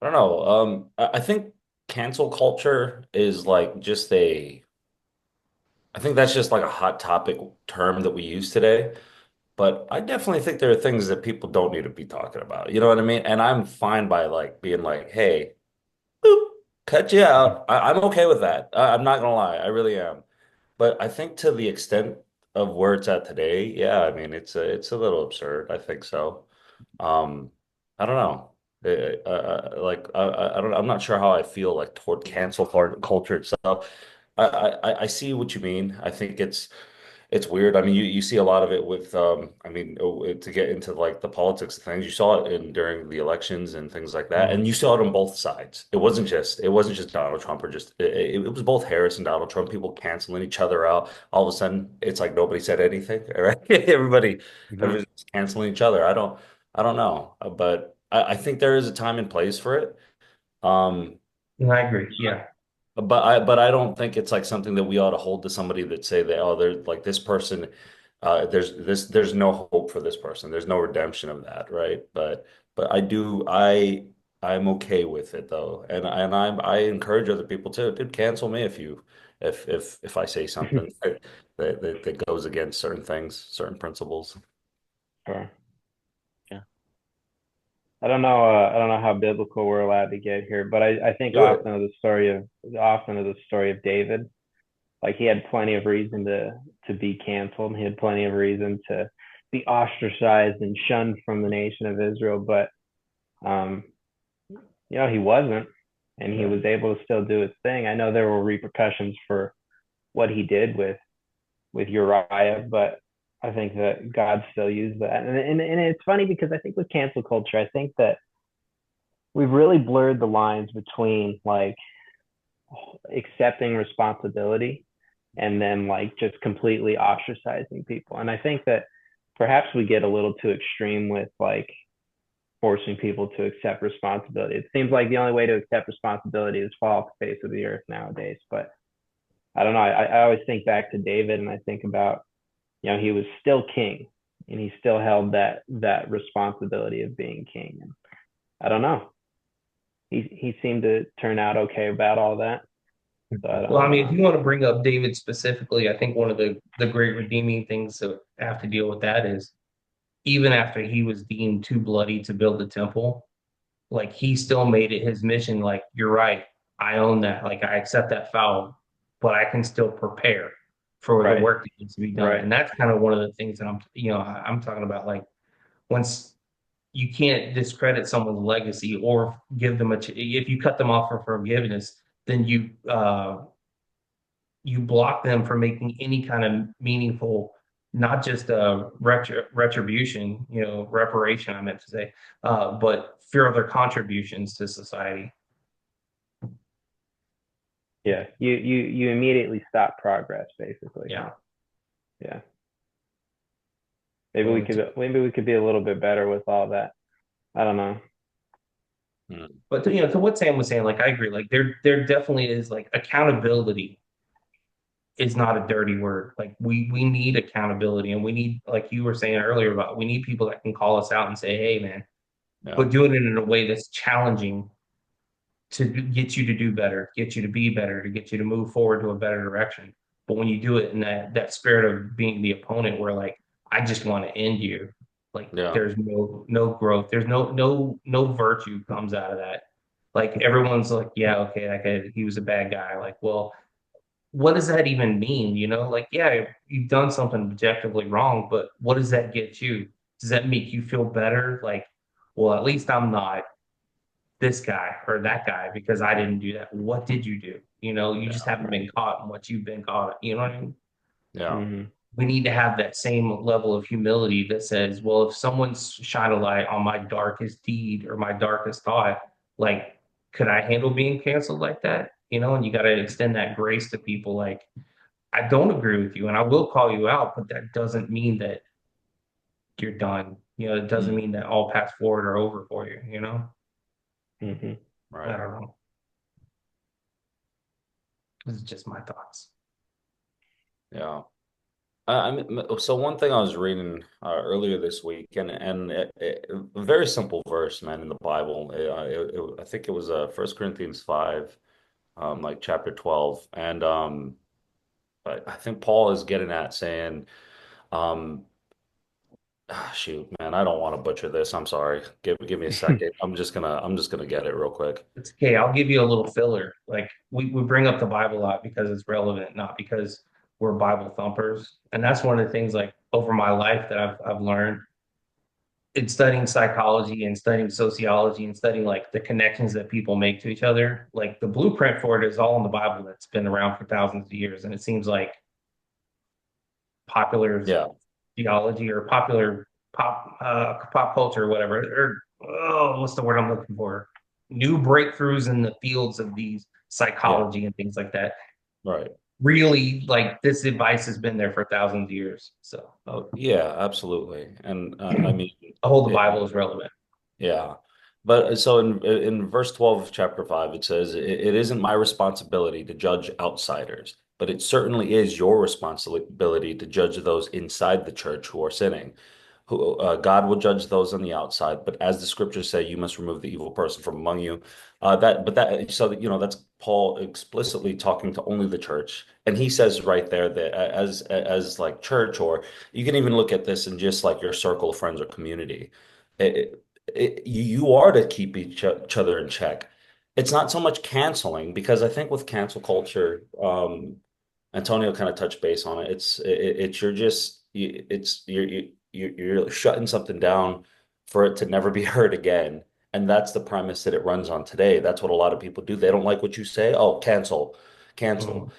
I don't know. I think cancel culture is like just I think that's just like a hot topic term that we use today. But I definitely think there are things that people don't need to be talking about. You know what I mean? And I'm fine by like being like, hey, boop, cut you out. I'm okay with that. I'm not gonna lie, I really am. But I think to the extent of where it's at today, yeah, I mean it's a little absurd. I think so. Um, I don't know. I don't. I'm not sure how I feel like toward culture itself. I see what you mean. I think it's weird. I mean, you see a lot of it with, I mean, to get into like the politics of things, you saw it in during the elections and things like that, and Mhm. you saw it on both sides. It wasn't just Donald Trump or just it was both Harris and Donald Trump. People canceling each other out. All of a sudden, it's like nobody said anything. Right? mhm. Everybody's canceling each other. I don't know, but I think there is a time and place for it. Um, And I agree. Yeah. but I don't think it's like something that we ought to hold to somebody that say that, oh, they're like this person, there's no hope for this person. There's no redemption of that, right? But I'm okay with it though. I encourage other people to, dude, cancel me if I say something that goes against certain things, certain principles. Sure. Yeah. I don't know how biblical we're allowed to get here, but I think Do it. often of the story of David. Like he had plenty of reason to be canceled. He had plenty of reason to be ostracized and shunned from the nation of Israel, but um, he wasn't, and he Yeah. was able to still do his thing. I know there were repercussions for what he did with Uriah, but I think that God still used that. And it's funny because I think with cancel culture, I think that we've really blurred the lines between like accepting responsibility and then like just completely ostracizing people. And I think that perhaps we get a little too extreme with like forcing people to accept responsibility. It seems like the only way to accept responsibility is fall off the face of the earth nowadays. But I don't know. I always think back to David and I think about, he was still king and he still held that responsibility of being king. And I don't know. He seemed to turn out okay about all that. So Well, I I don't mean, if know. you want to bring up David specifically, I think one of the great redeeming things that have to deal with that is even after he was deemed too bloody to build the temple, like he still made it his mission. Like, you're right, I own that. Like, I accept that foul, but I can still prepare for the Right. work that needs to be done. Right. And that's kind of one of the things that I'm talking about. Like, once you can't discredit someone's legacy or give them if you cut them off for forgiveness, then you block them from making any kind of meaningful, not just retribution, reparation, I meant to say, but further contributions to society. Yeah. You immediately stop progress, basically. Yeah. Yeah. Well, it's, Maybe we could be a little bit better with all that. I don't know. Hmm. but to what Sam was saying, like I agree. Like there definitely is like accountability is not a dirty word. Like we need accountability, and we need, like you were saying earlier about, we need people that can call us out and say, "Hey, man," Yeah. but doing it in a way that's challenging to get you to do better, get you to be better, to get you to move forward to a better direction. But when you do it in that spirit of being the opponent, where like I just want to end you, like Yeah. there's no growth, there's no virtue comes out of that. Like everyone's like, yeah, okay, that guy, he was a bad guy. Like, well, what does that even mean? You know, like, yeah, you've done something objectively wrong, but what does that get you? Does that make you feel better? Like, well, at least I'm not this guy or that guy because I didn't do that. What did you do? You know, you just Yeah. haven't been caught in what you've been caught. You know what I mean? Yeah. Hmm. We need to have that same level of humility that says, well, if someone's shine a light on my darkest deed or my darkest thought, like, could I handle being canceled like that? You know, and you got to extend that grace to people. Like, I don't agree with you and I will call you out, but that doesn't mean that you're done. You know, it doesn't Mm. mean that all paths forward are over for you. You know, Hmm. I Right. don't know. This is just my thoughts. Yeah. I mean, so one thing I was reading earlier this week, a very simple verse, man, in the Bible. I think it was 1 Corinthians 5, like chapter 12, and I think Paul is getting at saying, um, shoot, man, I don't want to butcher this. I'm sorry. Give me a second. I'm just gonna get it real quick. It's okay. I'll give you a little filler. Like we bring up the Bible a lot because it's relevant, not because we're Bible thumpers. And that's one of the things like over my life that I've learned in studying psychology and studying sociology and studying like the connections that people make to each other. Like the blueprint for it is all in the Bible that's been around for thousands of years. And it seems like popular Yeah, theology or popular pop culture or whatever, or what's the word I'm looking for? New breakthroughs in the fields of these yeah, psychology and things like that. right. Really, like this advice has been there for thousands of years. So Oh, yeah, absolutely. And I mean, the whole the it, Bible is relevant. yeah. But so in verse 12 of chapter 5, it says, it isn't my responsibility to judge outsiders, but it certainly is your responsibility to judge those inside the church who are sinning. Who God will judge those on the outside, but as the scriptures say, you must remove the evil person from among you. That's Paul explicitly talking to only the church, and he says right there that as like church, or you can even look at this in just like your circle of friends or community. You are to keep each other in check. It's not so much canceling because I think with cancel culture, Antonio kind of touched base on it. It's you're just it's you're shutting something down for it to never be heard again. And that's the premise that it runs on today. That's what a lot of people do. They don't like what you say. Oh, cancel, cancel. Mhm.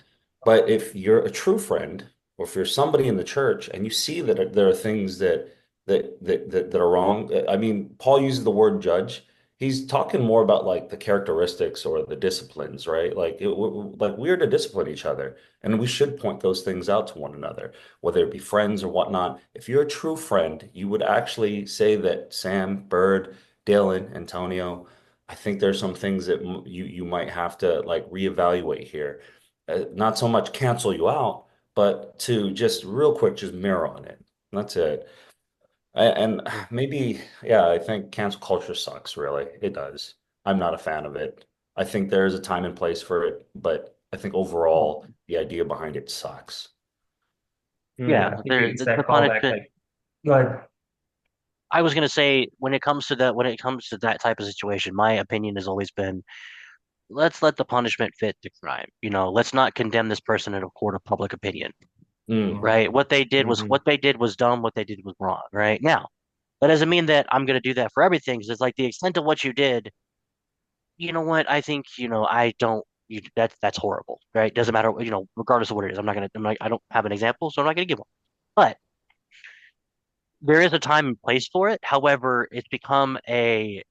But if you're a true friend, or if you're somebody in the church and you see that there are things that are wrong, I mean, Paul uses the word judge. He's talking more about like the characteristics or the disciplines, right? Like we're to discipline each other, and we should point those things out to one another, whether it be friends or whatnot. If you're a true friend, you would actually say that Sam, Bird, Dylan, Antonio, I think there's some things that you might have to like reevaluate here, not so much cancel you out, but to just real quick, just mirror on it. That's it. And maybe, yeah, I think cancel culture sucks, really. It does. I'm not a fan of it. I think there is a time and place for it, but I think overall, the idea behind it sucks. Yeah, Yeah, Hmm. I think there it's that the callback. punishment. Like, go ahead. I was gonna say when it comes to that type of situation, my opinion has always been let's let the punishment fit the crime. You know, let's not condemn this person in a court of public opinion. Mm, Mhm. Right? Hmm. What they did was dumb. What they did was wrong. Right now, that doesn't mean that I'm gonna do that for everything. 'Cause it's like the extent of what you did. You know what? I think I don't. That's horrible. Right? Doesn't matter. Regardless of what it is, I don't have an example, so I'm not gonna give one. But there is a time and place for it. However, it's become a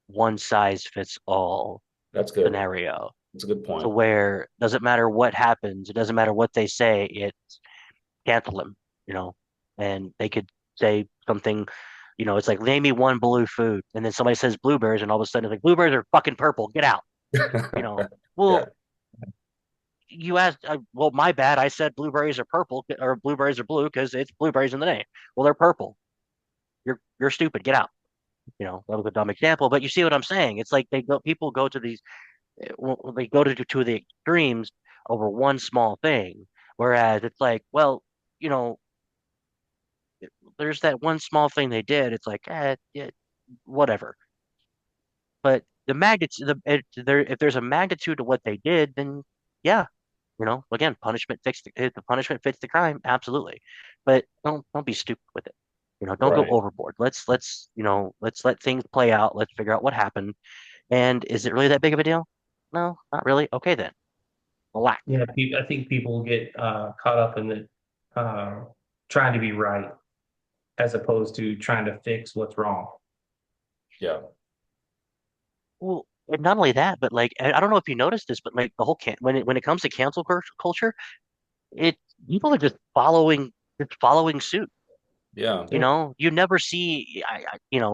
one size fits all that's good. scenario That's a good to point. where it doesn't matter what happens, it doesn't matter what they say, it's cancel them, you know. and they could say something, it's like name me one blue food, and then somebody says blueberries, and all of a sudden it's like blueberries are fucking purple. Get out. You know. Yeah. Well, you asked. Well, my bad. I said blueberries are purple or blueberries are blue because it's blueberries in the name. Well, they're purple. You're stupid. Get out. That was a dumb example, but you see what I'm saying? It's like people go to these, they go to the extremes over one small thing, whereas it's like, well, you know, there's that one small thing they did. It's like, yeah, whatever. But the magnitude, if there's a magnitude to what they did, then yeah, again, the punishment fits the crime, absolutely. But don't be stupid with it. Don't go Right. overboard. Let's let things play out. Let's figure out what happened. And is it really that big of a deal? No, not really. Okay, then relax. Yeah, I think people get caught up in the uh, trying to be right as opposed to trying to fix what's wrong. Yeah. Well, and not only that, but like I don't know if you noticed this, but like the whole when it comes to culture, it people are just following suit. Yeah. Yeah. You never see,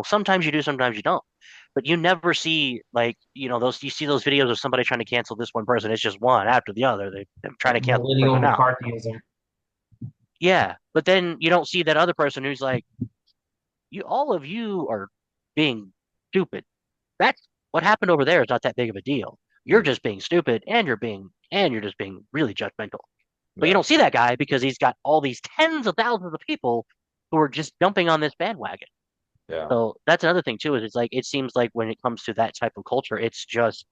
sometimes you do, sometimes you don't, but you never see like, those, you see those videos of somebody trying to cancel this one person. It's just one after the other. They're trying to cancel the Millennial person out. McCarthyism. Yeah. But then you don't see that other person who's like, all of you are being stupid. That's what happened over there is not that big of a deal. You're Mm. just being stupid and you're just being really judgmental. But you Yeah. don't see that guy because he's got all these tens of thousands of people who are just jumping on this bandwagon. Yeah. So that's another thing too, is it's like it seems like when it comes to that type of culture, it's just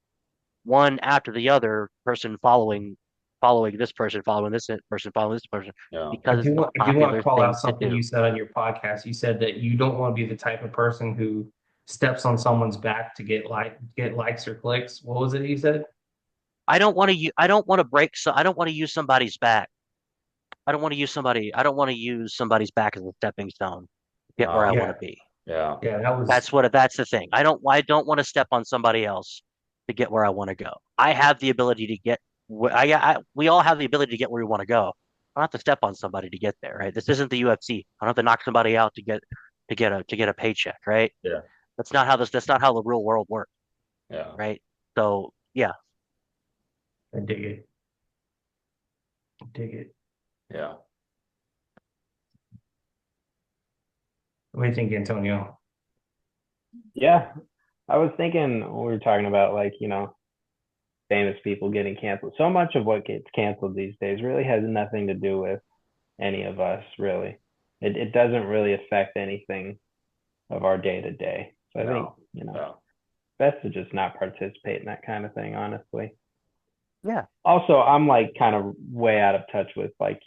one after the other person following this person, following this person, Yeah. because it's the I do want to popular call thing out to something do. you said on your podcast. You said that you don't want to be the type of person who steps on someone's back to get likes or clicks. What was it you said? I don't want to I don't want to use somebody's back. I don't want to use somebody's back as a stepping stone to get where I want Um, Yeah, to be. yeah. yeah, that was That's the thing. I don't want to step on somebody else to get where I want to go. I have the ability to get we all have the ability to get where we want to go. I don't have to step on somebody to get there, right? This isn't the UFC. I don't have to knock somebody out to get a paycheck, right? Yeah. That's not how the real world works, Yeah. right? So yeah, I dig it. I dig it. Yeah. What do you think, Antonio? Yeah, I was thinking we were talking about like, famous people getting canceled. So much of what gets canceled these days really has nothing to do with any of us, really. It doesn't really affect anything of our day to day. So I think, No. No. best to just not participate in that kind of thing, honestly. yeah, Also, I'm like kind of way out of touch with like,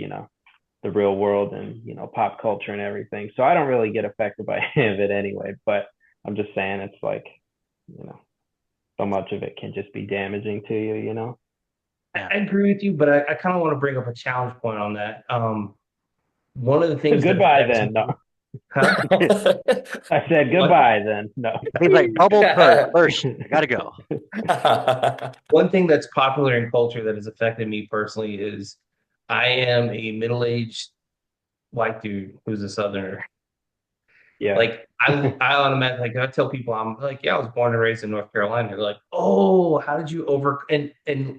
the real world and, pop culture and everything. So I don't really get affected by any of it anyway. But I'm just saying it's like, you know, so much of it can just be damaging to you. yeah. I agree with you, but I kind of want to bring up a challenge point on that. One of the So things that goodbye affects then. No, me, huh? I said What? goodbye then. No. He's like bubble burst. I gotta go. One thing that's popular in culture that has affected me personally is I am a middle-aged white dude who's a Southerner. Yeah. Like I automatically like I tell people I'm like, yeah, I was born and raised in North Carolina. They're like, oh, how did you over and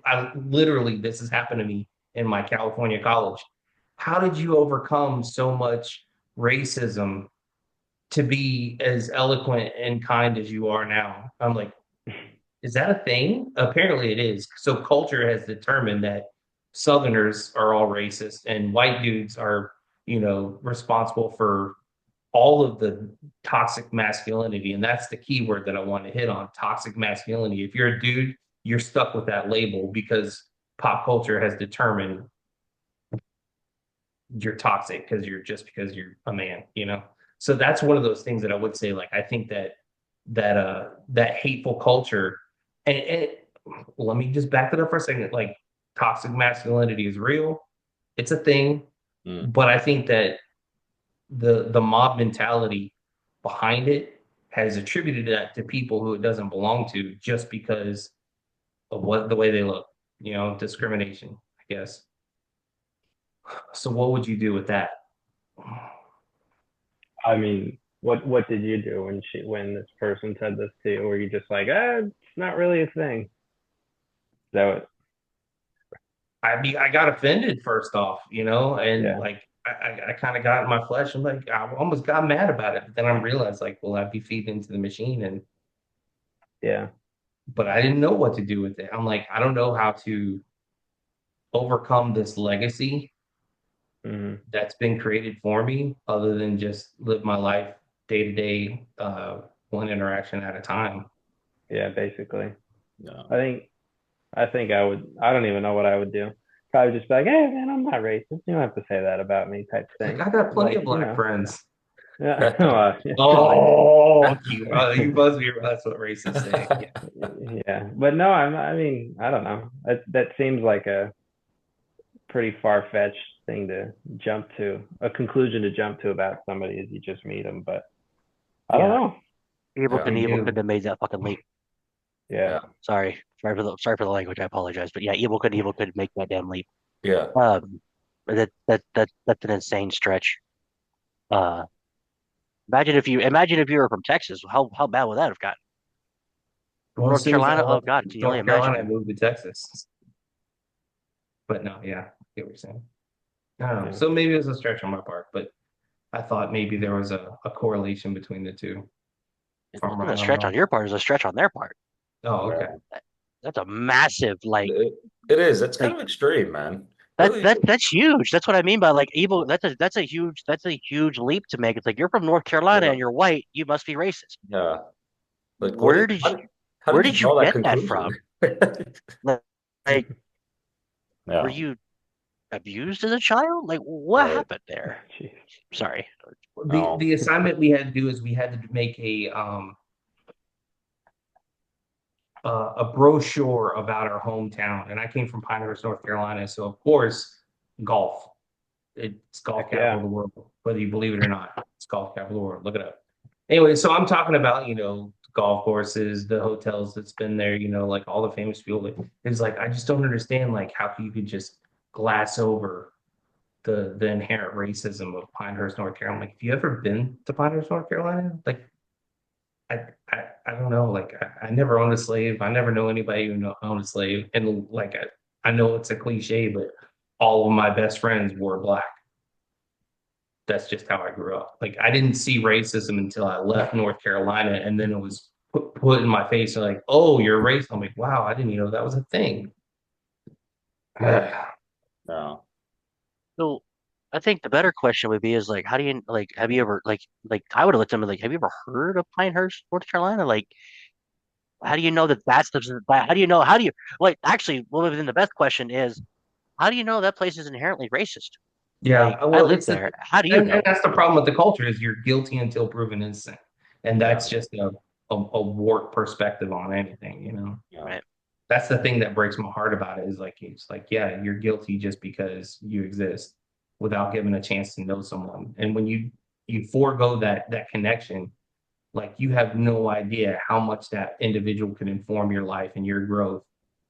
I literally this has happened to me in my California college. How did you overcome so much racism to be as eloquent and kind as you are now? I'm like, is that a thing? Apparently it is. So culture has determined that Southerners are all racist and white dudes are, responsible for all of the toxic masculinity. And that's the key word that I want to hit on toxic masculinity. If you're a dude, you're stuck with that label because pop culture has determined you're toxic because you're a man. So that's one of those things that I would say, like, I think that hateful culture and let me just back it up for a second. Like toxic masculinity is real. It's a thing, Mm. but I think that the mob mentality behind it has attributed that to people who it doesn't belong to just because of what the way they look, discrimination, I guess. So what would you do with that? I mean, what did you do when this person said this to you? Were you just like, it's not really a thing? So I mean, I got offended first off, and yeah, like I kind of got in my flesh. I'm like, I almost got mad about it, but then I realized like, well, I'd be feeding into the machine, and yeah, but I didn't know what to do with it. I'm like, I don't know how to overcome this legacy hmm that's been created for me, other than just live my life day to day, one interaction at a time. yeah. Basically, I No. think I think I would. I don't even know what I would do. Probably just be like, hey man, I'm not racist. You don't have to say that about me, type Like thing. I got plenty Like of black friends. yeah, well, Oh, you buzz me. That's what racists say. Yeah. yeah. But no, I mean, I don't know. That seems like a pretty far fetched thing to jump to, a conclusion to jump to about somebody as you just meet them. But I don't Yeah, know. Evil Yeah. I Knievel couldn't do. have made that fucking leap. Yeah, Yeah. Sorry for the language. I apologize, but yeah, Evil couldn't make that damn leap. Yeah. Um, that's an insane stretch. Uh, imagine if you were from Texas. How bad would that have gotten? Well, as North soon as I Carolina? Oh left God, can you only North Carolina, I imagine? moved to Texas. But no, yeah, I get what you're saying. I don't know. yeah. So maybe it was a stretch on my part, but I thought maybe there was a correlation between the two. It If I'm wasn't a wrong, I'm stretch on wrong. your part; it was a stretch on their part. Oh, okay. Yeah. That's a massive It, it is. It's kind like of extreme, man. that Really that is. that's huge. That's what I mean by like evil. That's a huge leap to make. It's like you're from North Carolina Yeah. and you're white. You must be racist. Yeah. Like, Where did you how where did you did you draw that get that conclusion? from? Like, like, were Yeah. you abused as a child? Like, what Right. happened there? Jeez. Sorry. The No. assignment we had to do is we had to make a brochure about our hometown, and I came from Pinehurst, North Carolina, so of course, golf. It's golf Heck capital of yeah. the world, whether you believe it or not. It's golf capital of the world. Look it up. Anyway, so I'm talking about, golf courses, the hotels that's been there, like all the famous people. Like, it's like I just don't understand like how you could just glass over the inherent racism of Pinehurst, North Carolina. Like, have you ever been to Pinehurst, North Carolina? Like, I don't know. Like, I never owned a slave. I never know anybody who owned a slave. And like, I know it's a cliche, but all of my best friends wore black. That's just how I grew up. Like, I didn't see racism until I left North Carolina, and then it was put in my face. Like, oh, you're racist. I'm like, wow, I didn't even know that was a thing. No. So I think the better question would be is like, how do you like? Have you ever like? I would have looked at them like, have you ever heard of Pinehurst, North Carolina? Like, how do you know that that's the? How do you know? How do you like? Actually, well, within the best question is, how do you know that place is inherently racist? Yeah, Like, I well, live there. How do you and know? that's the problem with the culture is you're guilty until proven innocent, and Yeah. that's just a warped perspective on anything. Yeah. Right. That's the thing that breaks my heart about it is like it's like yeah, you're guilty just because you exist without giving a chance to know someone, and when you forego that connection, like you have no idea how much that individual can inform your life and your growth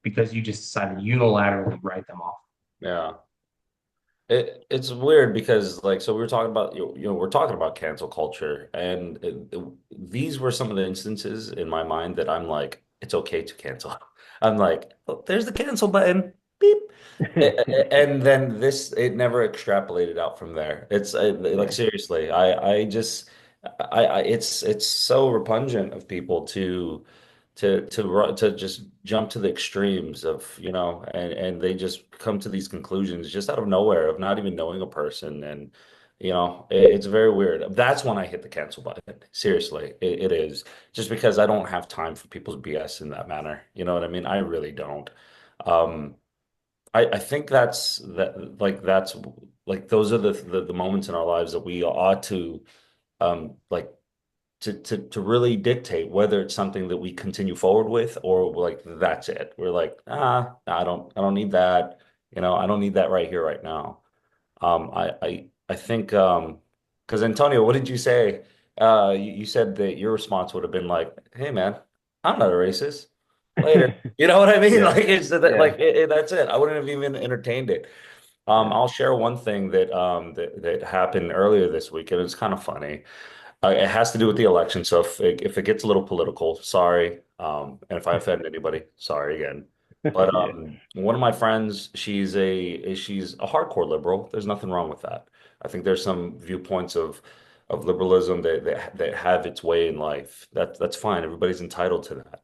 because you just decided to unilaterally write them off. Yeah. It's weird because like so we were talking about we're talking about cancel culture and these were some of the instances in my mind that I'm like it's okay to cancel. I'm like oh, there's the cancel button beep and then this it never extrapolated out from there. It's like Yeah. seriously I just it's so repugnant of people to just jump to the extremes of and they just come to these conclusions just out of nowhere of not even knowing a person and it's very weird. That's when I hit the cancel button. Seriously, it is just because I don't have time for people's BS in that manner. You know what I mean? I really don't. Um, I think that's like those are the moments in our lives that we ought to like to really dictate whether it's something that we continue forward with or like that's it. We're like, I don't need that. I don't need that right here, right now. I think because Antonio, what did you say? You said that your response would have been like, "Hey, man, I'm not a racist." Later, you know what I mean? Yeah. Like it's that, Yeah. like that's it. I wouldn't have even entertained it. Yeah. I'll share one thing that happened earlier this week, and it's kind of funny. It has to do with the election. So if it gets a little political, sorry. And if I offend anybody, sorry again. But Yeah. one of my friends, she's a hardcore liberal. There's nothing wrong with that. I think there's some viewpoints of liberalism that have its way in life. That's fine. Everybody's entitled to that.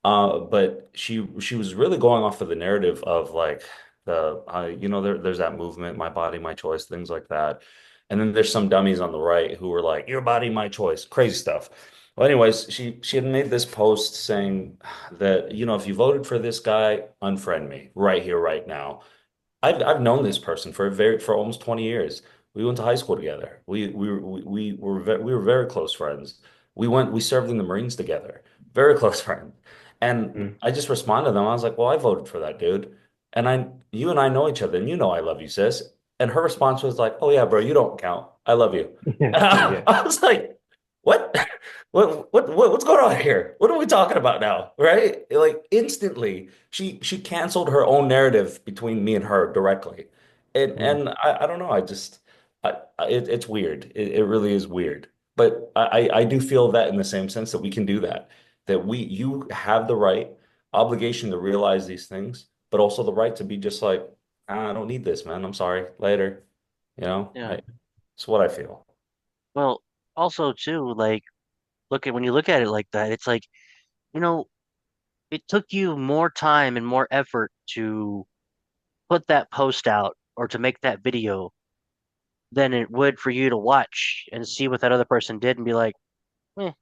But she was really going off of the narrative of like there's that movement, my body, my choice, things like that. And then there's some dummies on the right who were like, your body, my choice, crazy stuff. Well, anyways, she had made this post saying that, if you voted for this guy, unfriend me right here, right now. I've known this person for almost 20 years. We went to high school together. We were very close friends. We served in the Marines together. Very close friends. And Mm. I just responded to them. I was like, "Well, I voted for that dude. And you and I know each other, and you know I love you, sis." And her response was like, "Oh yeah, bro, you don't count. I love you." And I, Yeah. I was like, "What? What's going on here? What are we talking about now?" Right? Like instantly she canceled her own narrative between me and her directly. And Mm. and I don't know, it's weird. It really is weird. But I do feel that in the same sense that we can do that. That you have the right obligation to realize these things, but also the right to be just like, "Ah, I don't need this, man. I'm sorry. Later." Yeah. It's what I feel. Well, also too, like when you look at it like that, it's like, you know, it took you more time and more effort to put that post out or to make that video than it would for you to watch and see what that other person did and be like, eh, and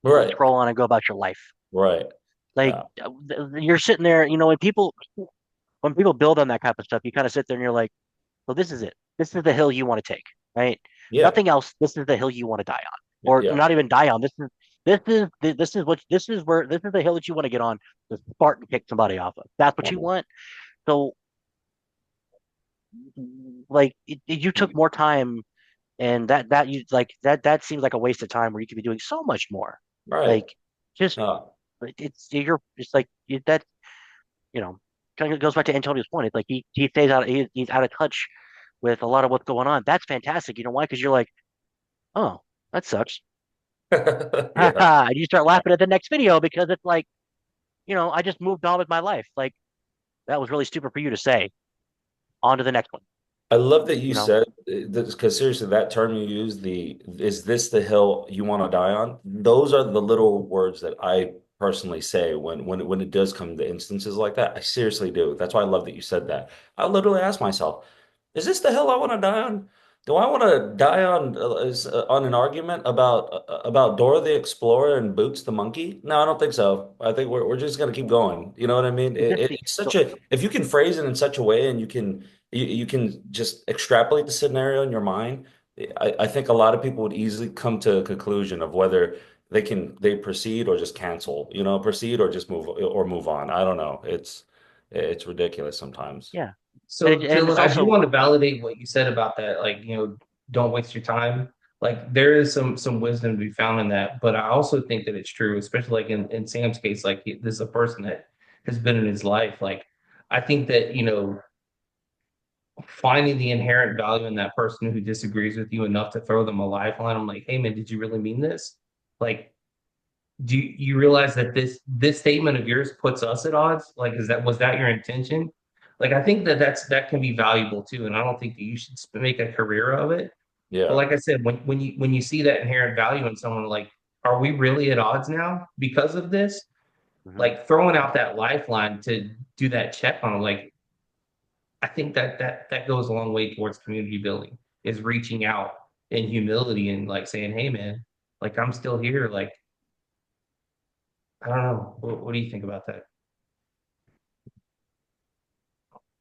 Right. scroll on and go about your life. Right. Like Yeah. you're sitting there, when people build on that type of stuff, you kind of sit there and you're like, well, this is it. This is the hill you want to take, right? Yeah. Nothing else. This is the hill you want to die on, or Yeah. not even die on. This is the hill that you want to get on to Spartan kick somebody off of. That's what you want. So, like, you took more time, and that seems like a waste of time where you could be doing so much more. Right. Like, just Uh, it's like that. You know, kind of goes back to Antonio's point. It's like he stays out. He's out of touch with a lot of what's going on. That's fantastic. You know why? Because you're like, oh, that sucks. yeah. And you start laughing at the next video because it's like, I just moved on with my life. Like that was really stupid for you to say. On to the next one. I love that you You know, said this because seriously, that term you use, is this the hill you want to die on? Those are the little words that I personally say when it does come to instances like that. I seriously do. That's why I love that you said that. I literally ask myself, is this the hill I want to die on? Do I want to die on an argument about Dora the Explorer and Boots the monkey? No, I don't think so. I think we're just gonna keep going. You know what I mean? is this It's so? such a if you can phrase it in such a way and you can just extrapolate the scenario in your mind. I think a lot of people would easily come to a conclusion of whether they proceed or just cancel, proceed or just move on. I don't know. It's ridiculous sometimes. Yeah, So, and Dylan, it's I do also want to validate what you said about that. Like, don't waste your time. Like, there is some wisdom to be found in that, but I also think that it's true, especially like in Sam's case. Like, this is a person that has been in his life. Like, I think that finding the inherent value in that person who disagrees with you enough to throw them a lifeline. I'm like, hey man, did you really mean this? Like, do you realize that this statement of yours puts us at odds? Like, was that your intention? Like, I think that can be valuable too, and I don't think that you should make a career of it. But Yeah. like I said, when you see that inherent value in someone, like, are we really at odds now because of this? mhm. Like throwing out that lifeline to do that check on them, like I think that goes a long way towards community building, is reaching out in humility and like saying, hey man, like I'm still here. Like, I don't know. What do you think about that?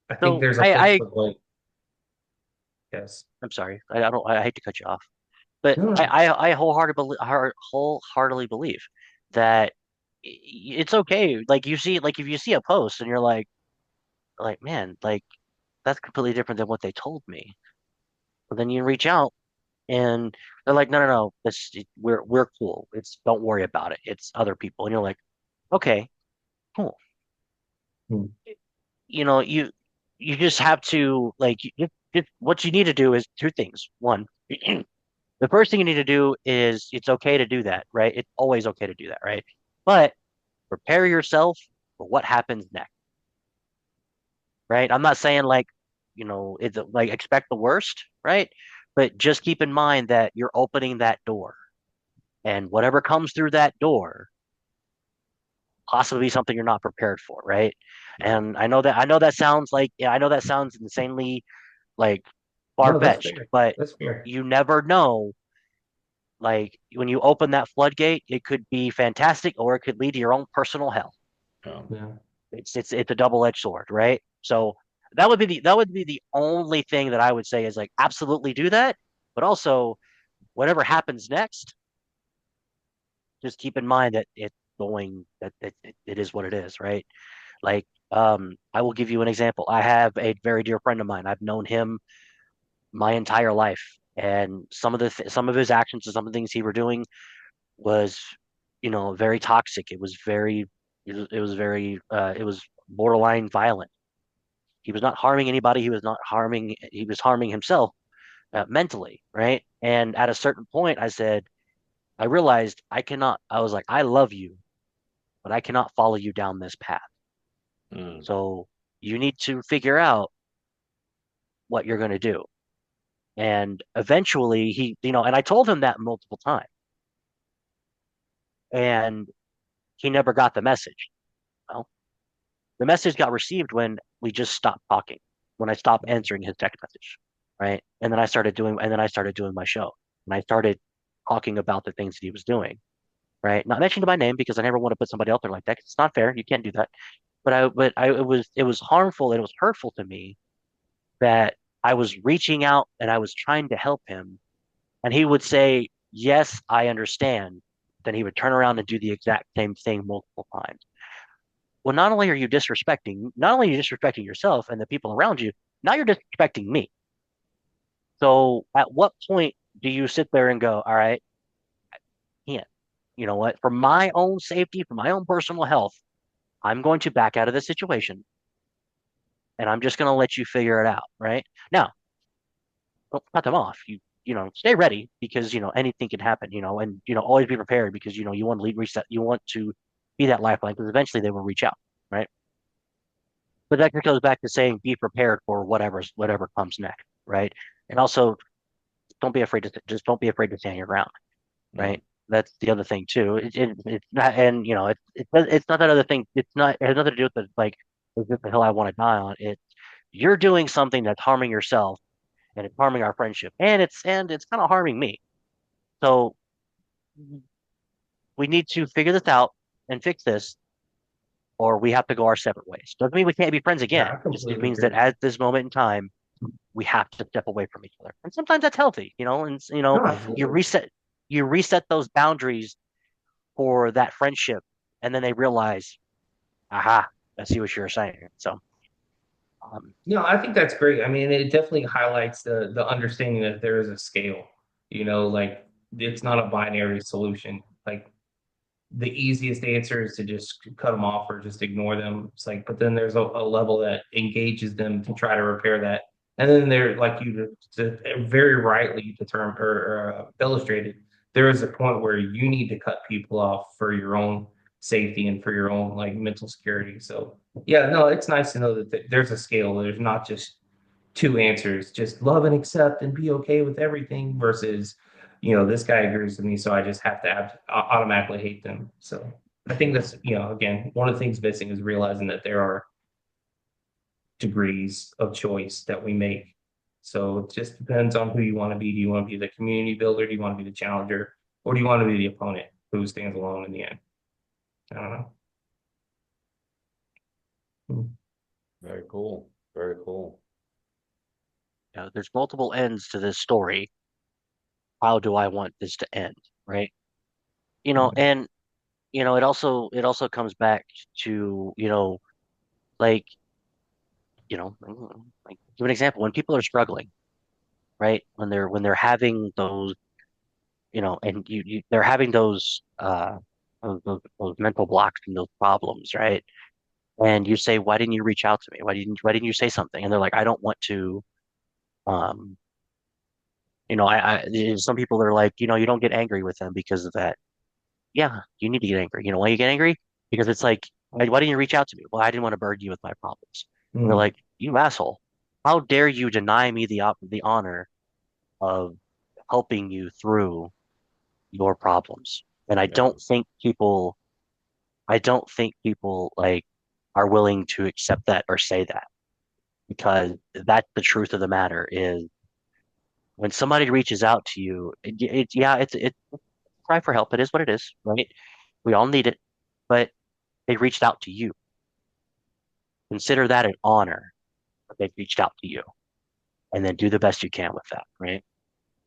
I think So there's a I place I for like, yes. I'm sorry. I don't. I hate to cut you off, but No, no. I wholeheartedly believe that it's okay. Like if you see a post and you're like man, like that's completely different than what they told me. But then you reach out and they're like, no, no, no, we're cool. It's don't worry about it. It's other people, and you're like, okay, cool. Hmm. You know, you. you just have to like what you need to do is two things. One, the first thing you need to do is it's okay to do that, right? It's always okay to do that, right? But prepare yourself for what happens next, right? I'm not saying like, it's like expect the worst, right? But just keep in mind that you're opening that door, and whatever comes through that door, possibly something you're not prepared for, right? Mm. And I know that sounds like, yeah, I know that sounds insanely like No, that's far-fetched, fair. but That's fair. you never know. Like when you open that floodgate, it could be fantastic or it could lead to your own personal hell. Yeah. Yeah. It's a double-edged sword, right? So that would be the only thing that I would say is like absolutely do that, but also whatever happens next, just keep in mind that it is what it is, right? Like I will give you an example. I have a very dear friend of mine. I've known him my entire life, and some of his actions and some of the things he were doing was, very toxic. It was borderline violent. He was not harming anybody. He was harming himself mentally, right? And at a certain point, I realized I was like, I love you, but I cannot follow you down this path. Mm. So you need to figure out what you're going to do. And eventually and I told him that multiple times, and he never got the message. Well, the message got received when we just stopped talking, when I stopped answering his text message, right? And then I started doing my show, and I started talking about the things that he was doing, right? Not mentioning by name because I never want to put somebody out there like that. 'Cause it's not fair. You can't do that. It was harmful and it was hurtful to me that I was reaching out and I was trying to help him, and he would say, "Yes, I understand." Then he would turn around and do the exact same thing multiple times. Well, not only are you disrespecting yourself and the people around you, now you're disrespecting me. So at what point do you sit there and go, all right, can't, you know what? For my own safety, for my own personal health, I'm going to back out of this situation and I'm just going to let you figure it out. Right now, don't cut them off. Stay ready because, anything can happen, and, always be prepared because, you want to lead reset. You want to be that lifeline because eventually they will reach out. Right. But that goes back to saying be prepared for whatever comes next, right? And also don't be afraid to stand your ground, Mm. right? That's the other thing too. It's not, and it's not that other thing. It has nothing to do with like is this the hill I want to die on. You're doing something that's harming yourself and it's harming our friendship, and it's kind of harming me. So we need to figure this out and fix this, or we have to go our separate ways. Doesn't mean we can't be friends Yeah, again. I It completely means that agree. at this moment in time we have to step away from each other. And sometimes that's healthy, and No, you absolutely. reset those boundaries for that friendship, and then they realize, aha, I see what you're saying. So, um, No, I think that's great. I mean, it definitely highlights the understanding that there is a scale, like it's not a binary solution. Like the easiest answer is to just cut them off or just ignore them. It's like, but then there's a level that engages them to try to repair that. And then there, like very rightly determined or illustrated, there is a point where you need to cut people off for your own safety and for your own like mental security. So yeah, no, it's nice to know that there's a scale. There's not just two answers, just love and accept and be okay with everything versus, this guy agrees with me, so I just have to automatically hate them. So I think that's, again, one of the things missing is realizing that there are degrees of choice that we make. So it just depends on who you want to be. Do you want to be the community builder? Do you want to be the challenger? Or do you want to be the opponent who stands alone in the end? I don't know. Hmm. Very cool. Very cool. there's multiple ends to this story. How do I want this to end? Right? And it also comes back to like like give an example when people are struggling, right? When they're having those and they're having those mental blocks and those problems, right? and you say, "Why didn't you reach out to me? Why didn't you say something?" And they're like, "I don't want to." Um, some people are like, you don't get angry with them because of that. Yeah, you need to get angry. You know why you get angry? Because it's like, why didn't you reach out to me? Well, I didn't want to burden you with my problems. And they're Mm. like, you asshole. How dare you deny me the honor of helping you through your problems? And Yeah. I don't think people like are willing to accept that or say that because that's the truth of the matter is when somebody reaches out to you, yeah, it's cry for help. It is what it is, right? We all need it, but they reached out to you. Consider that an honor that they reached out to you, and then do the best you can with that, right?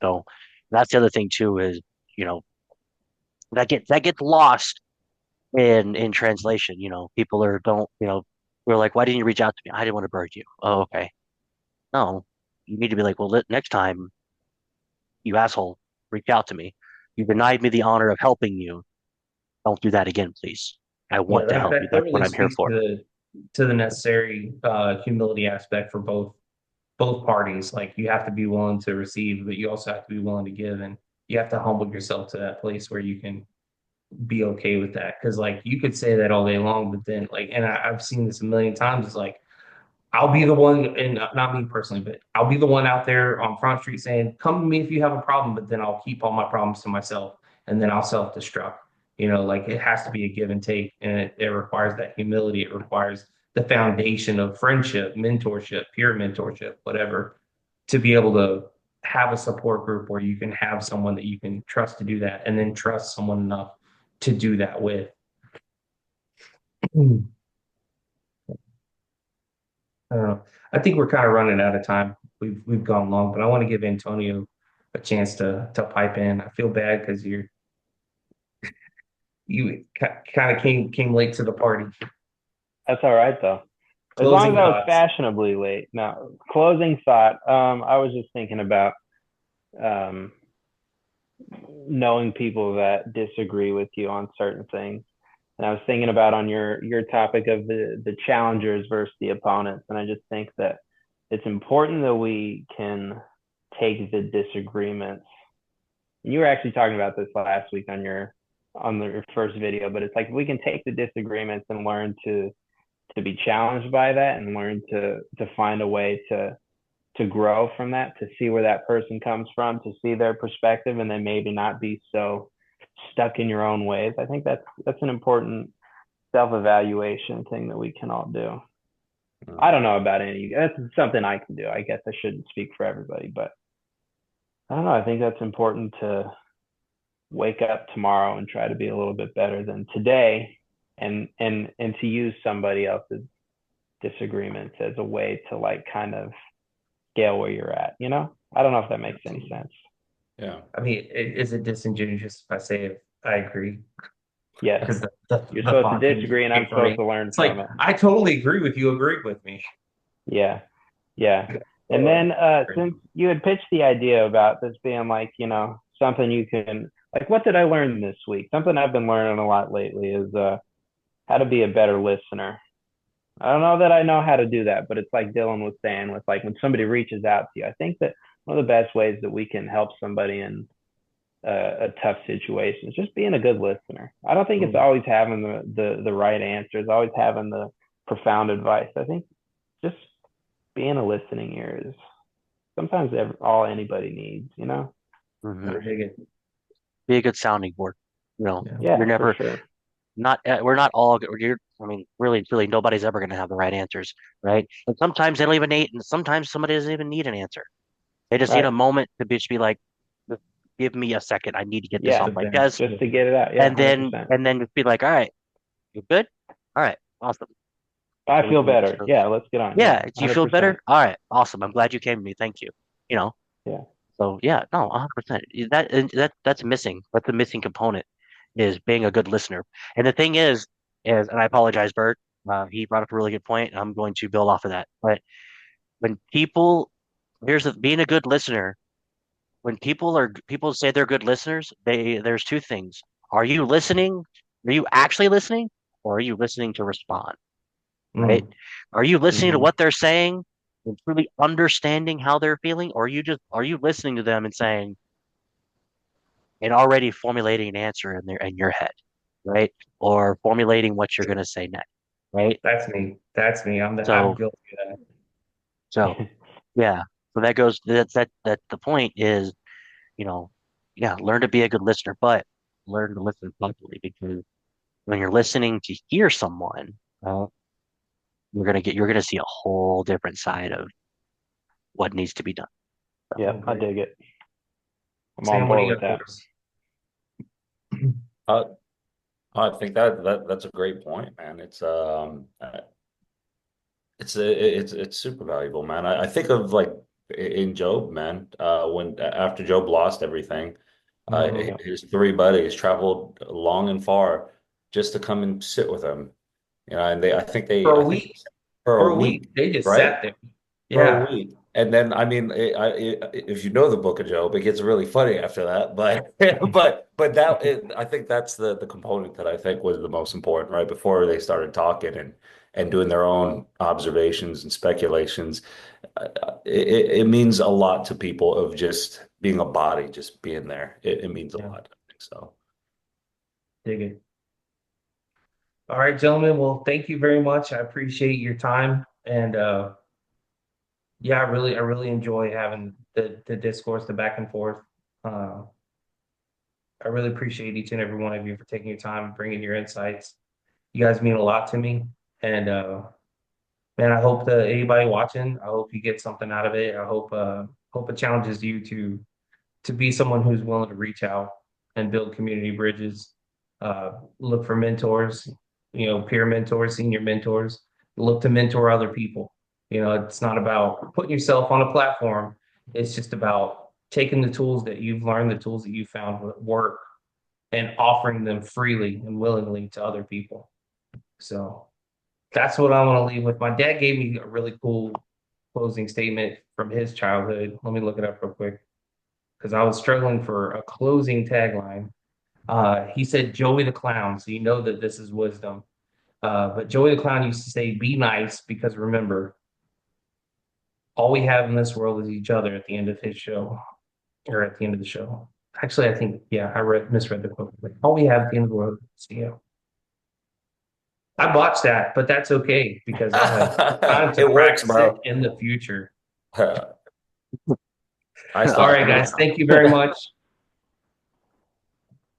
So that's the other thing too is you know that gets lost in translation. People are don't we're like, why didn't you reach out to me? I didn't want to burden you. Oh, okay. No, you need to be like, well, next time, you asshole, reach out to me. You denied me the honor of helping you. Don't do that again, please. I Yeah, want to that, help you. that that That's what really I'm here speaks for. to the necessary humility aspect for both parties. Like you have to be willing to receive, but you also have to be willing to give, and you have to humble yourself to that place where you can be okay with that. Because like you could say that all day long, but then like, and I've seen this a million times. It's like I'll be the one, and not me personally, but I'll be the one out there on Front Street saying, "Come to me if you have a problem," but then I'll keep all my problems to myself, and then I'll self-destruct. Like it has to be a give and take, and it requires that humility. It requires the foundation of friendship, mentorship, peer mentorship, whatever, to be able to have a support group where you can have someone that you can trust to do that, and then trust someone enough to do that with. I don't know. I think we're kind of running out of time. We've gone long, but I want to give Antonio a chance to pipe in. I feel bad because you kind of came late to the party. That's all right though. As long as Closing I was thoughts. fashionably late. Now, closing thought. I was just thinking about um, knowing people that disagree with you on certain things. And I was thinking about on your topic of the challengers versus the opponents. And I just think that it's important that we can take the disagreements. You were actually talking about this last week on your first video, but it's like we can take the disagreements and learn to be challenged by that and learn to find a way to grow from that, to see where that person comes from, to see their perspective, and then maybe not be so stuck in your own ways. I think that's an important self-evaluation thing that we can all do. I don't know about any. That's something I can do. I guess I shouldn't speak for everybody, but I don't know. I think that's important to wake up tomorrow and try to be a little bit better than today, and to use somebody else's disagreements as a way to like kind of scale where you're at. I don't know if that makes any sense. Yeah. I mean, is it disingenuous if I say it? I agree Yes, because the you're the supposed to thought disagree, and came I'm from supposed me. to learn It's from like it. I totally agree with you. Agree with me. Yeah, yeah. And Oh, then since you had pitched the idea about this being like something you can like, what did I learn this week? Something I've been learning a lot lately is how to be a better listener. I don't know that I know how to do that, but it's like Dylan was saying with like when somebody reaches out to you. I think that one of the best ways that we can help somebody in a tough situation is just being a good listener. I don't think it's mm, always having the right answers, always having the profound advice. I think just being a listening ear is sometimes all anybody needs. Hmm. I dig it. Be a good sounding board. Yeah. You're Yeah, for never sure. not. We're not all. I mean, really, nobody's ever going to have the right answers, right? And sometimes they don't even need. And sometimes somebody doesn't even need an answer. They just need a Right. moment to just be like, "Just give me a second. I need to get this Yeah, off The my vent. chest," just to get it out. Yeah, and 100%. then just be like, "All right, you good? All right, awesome. I So we feel can just better. go. Yeah, let's get on. Yeah, Yeah, do you feel 100%. better? All right, awesome. I'm glad you came to me. Thank you. You know, Yeah. so yeah, no, 100%. That's missing. That's a missing component is being a good listener. And the thing is, and I apologize, Bert. He brought up a really good point. I'm going to build off of that. But when people, being a good listener. When people say they're good listeners, there's two things. Are you listening? Are you actually listening, or are you listening to respond? right? Mm. Are you listening to Hmm. what they're saying and truly understanding how they're feeling, or are you listening to them and saying and already formulating an answer in your head, right? Or formulating what you're gonna say next, right? That's me. That's me. I'm So guilty of so yeah. So that goes that the point is, you know, yeah, learn to be a good listener, but learn to listen properly because when you're listening to hear someone, uh, you're gonna see a whole different side of what needs to be done. So, that. I Yep, I agree. dig it. I'm on Sam, what do board you with got for that. us? Uh, I think that's a great point, man. It's super valuable, man. I think of like in Job, man, when after Job lost everything, Hmm. Yep. his three buddies traveled long and far just to come and sit with him. You know, and For a I think week. for a For a week. week, They just right? sat there. For a Yeah. week. And then, I mean, if you know the Book of Job, it gets really funny after that. But, I think that's the component that I think was the most important, right? Before they started talking and doing their own observations and speculations, it means a lot to people of just being a body, just being there. It means a Yeah. lot. I think so. Dig it. All right, gentlemen. Well, thank you very much. I appreciate your time. And yeah, I really enjoy having the discourse, the back and forth. Uh, I really appreciate each and every one of you for taking your time and bringing your insights. You guys mean a lot to me. And man, I hope that anybody watching, I hope you get something out of it. I hope it challenges you to be someone who's willing to reach out and build community bridges. Look for mentors, peer mentors, senior mentors. Look to mentor other people. It's not about putting yourself on a platform. It's just about taking the tools that you've learned, the tools that you found work, and offering them freely and willingly to other people. So that's what I want to leave with. My dad gave me a really cool closing statement from his childhood. Let me look it up real quick because I was struggling for a closing tagline. He said Joey the Clown, so you know that this is wisdom. But Joey the Clown used to say, "Be nice," because remember, all we have in this world is each other. At the end of his show, or at the end of the show. Actually, I think I misread the quote. Like, all we have at the end of the world is you. I botched that, but that's okay because I have time to It works, practice it bro. in the future. I still All have to right, do it guys. Thank you now. very much.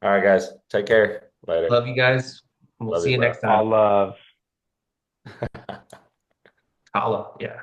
All right, guys. Take care. Later. Love you guys. We'll Love see you, you bro. next All time. love. Holla. Yeah.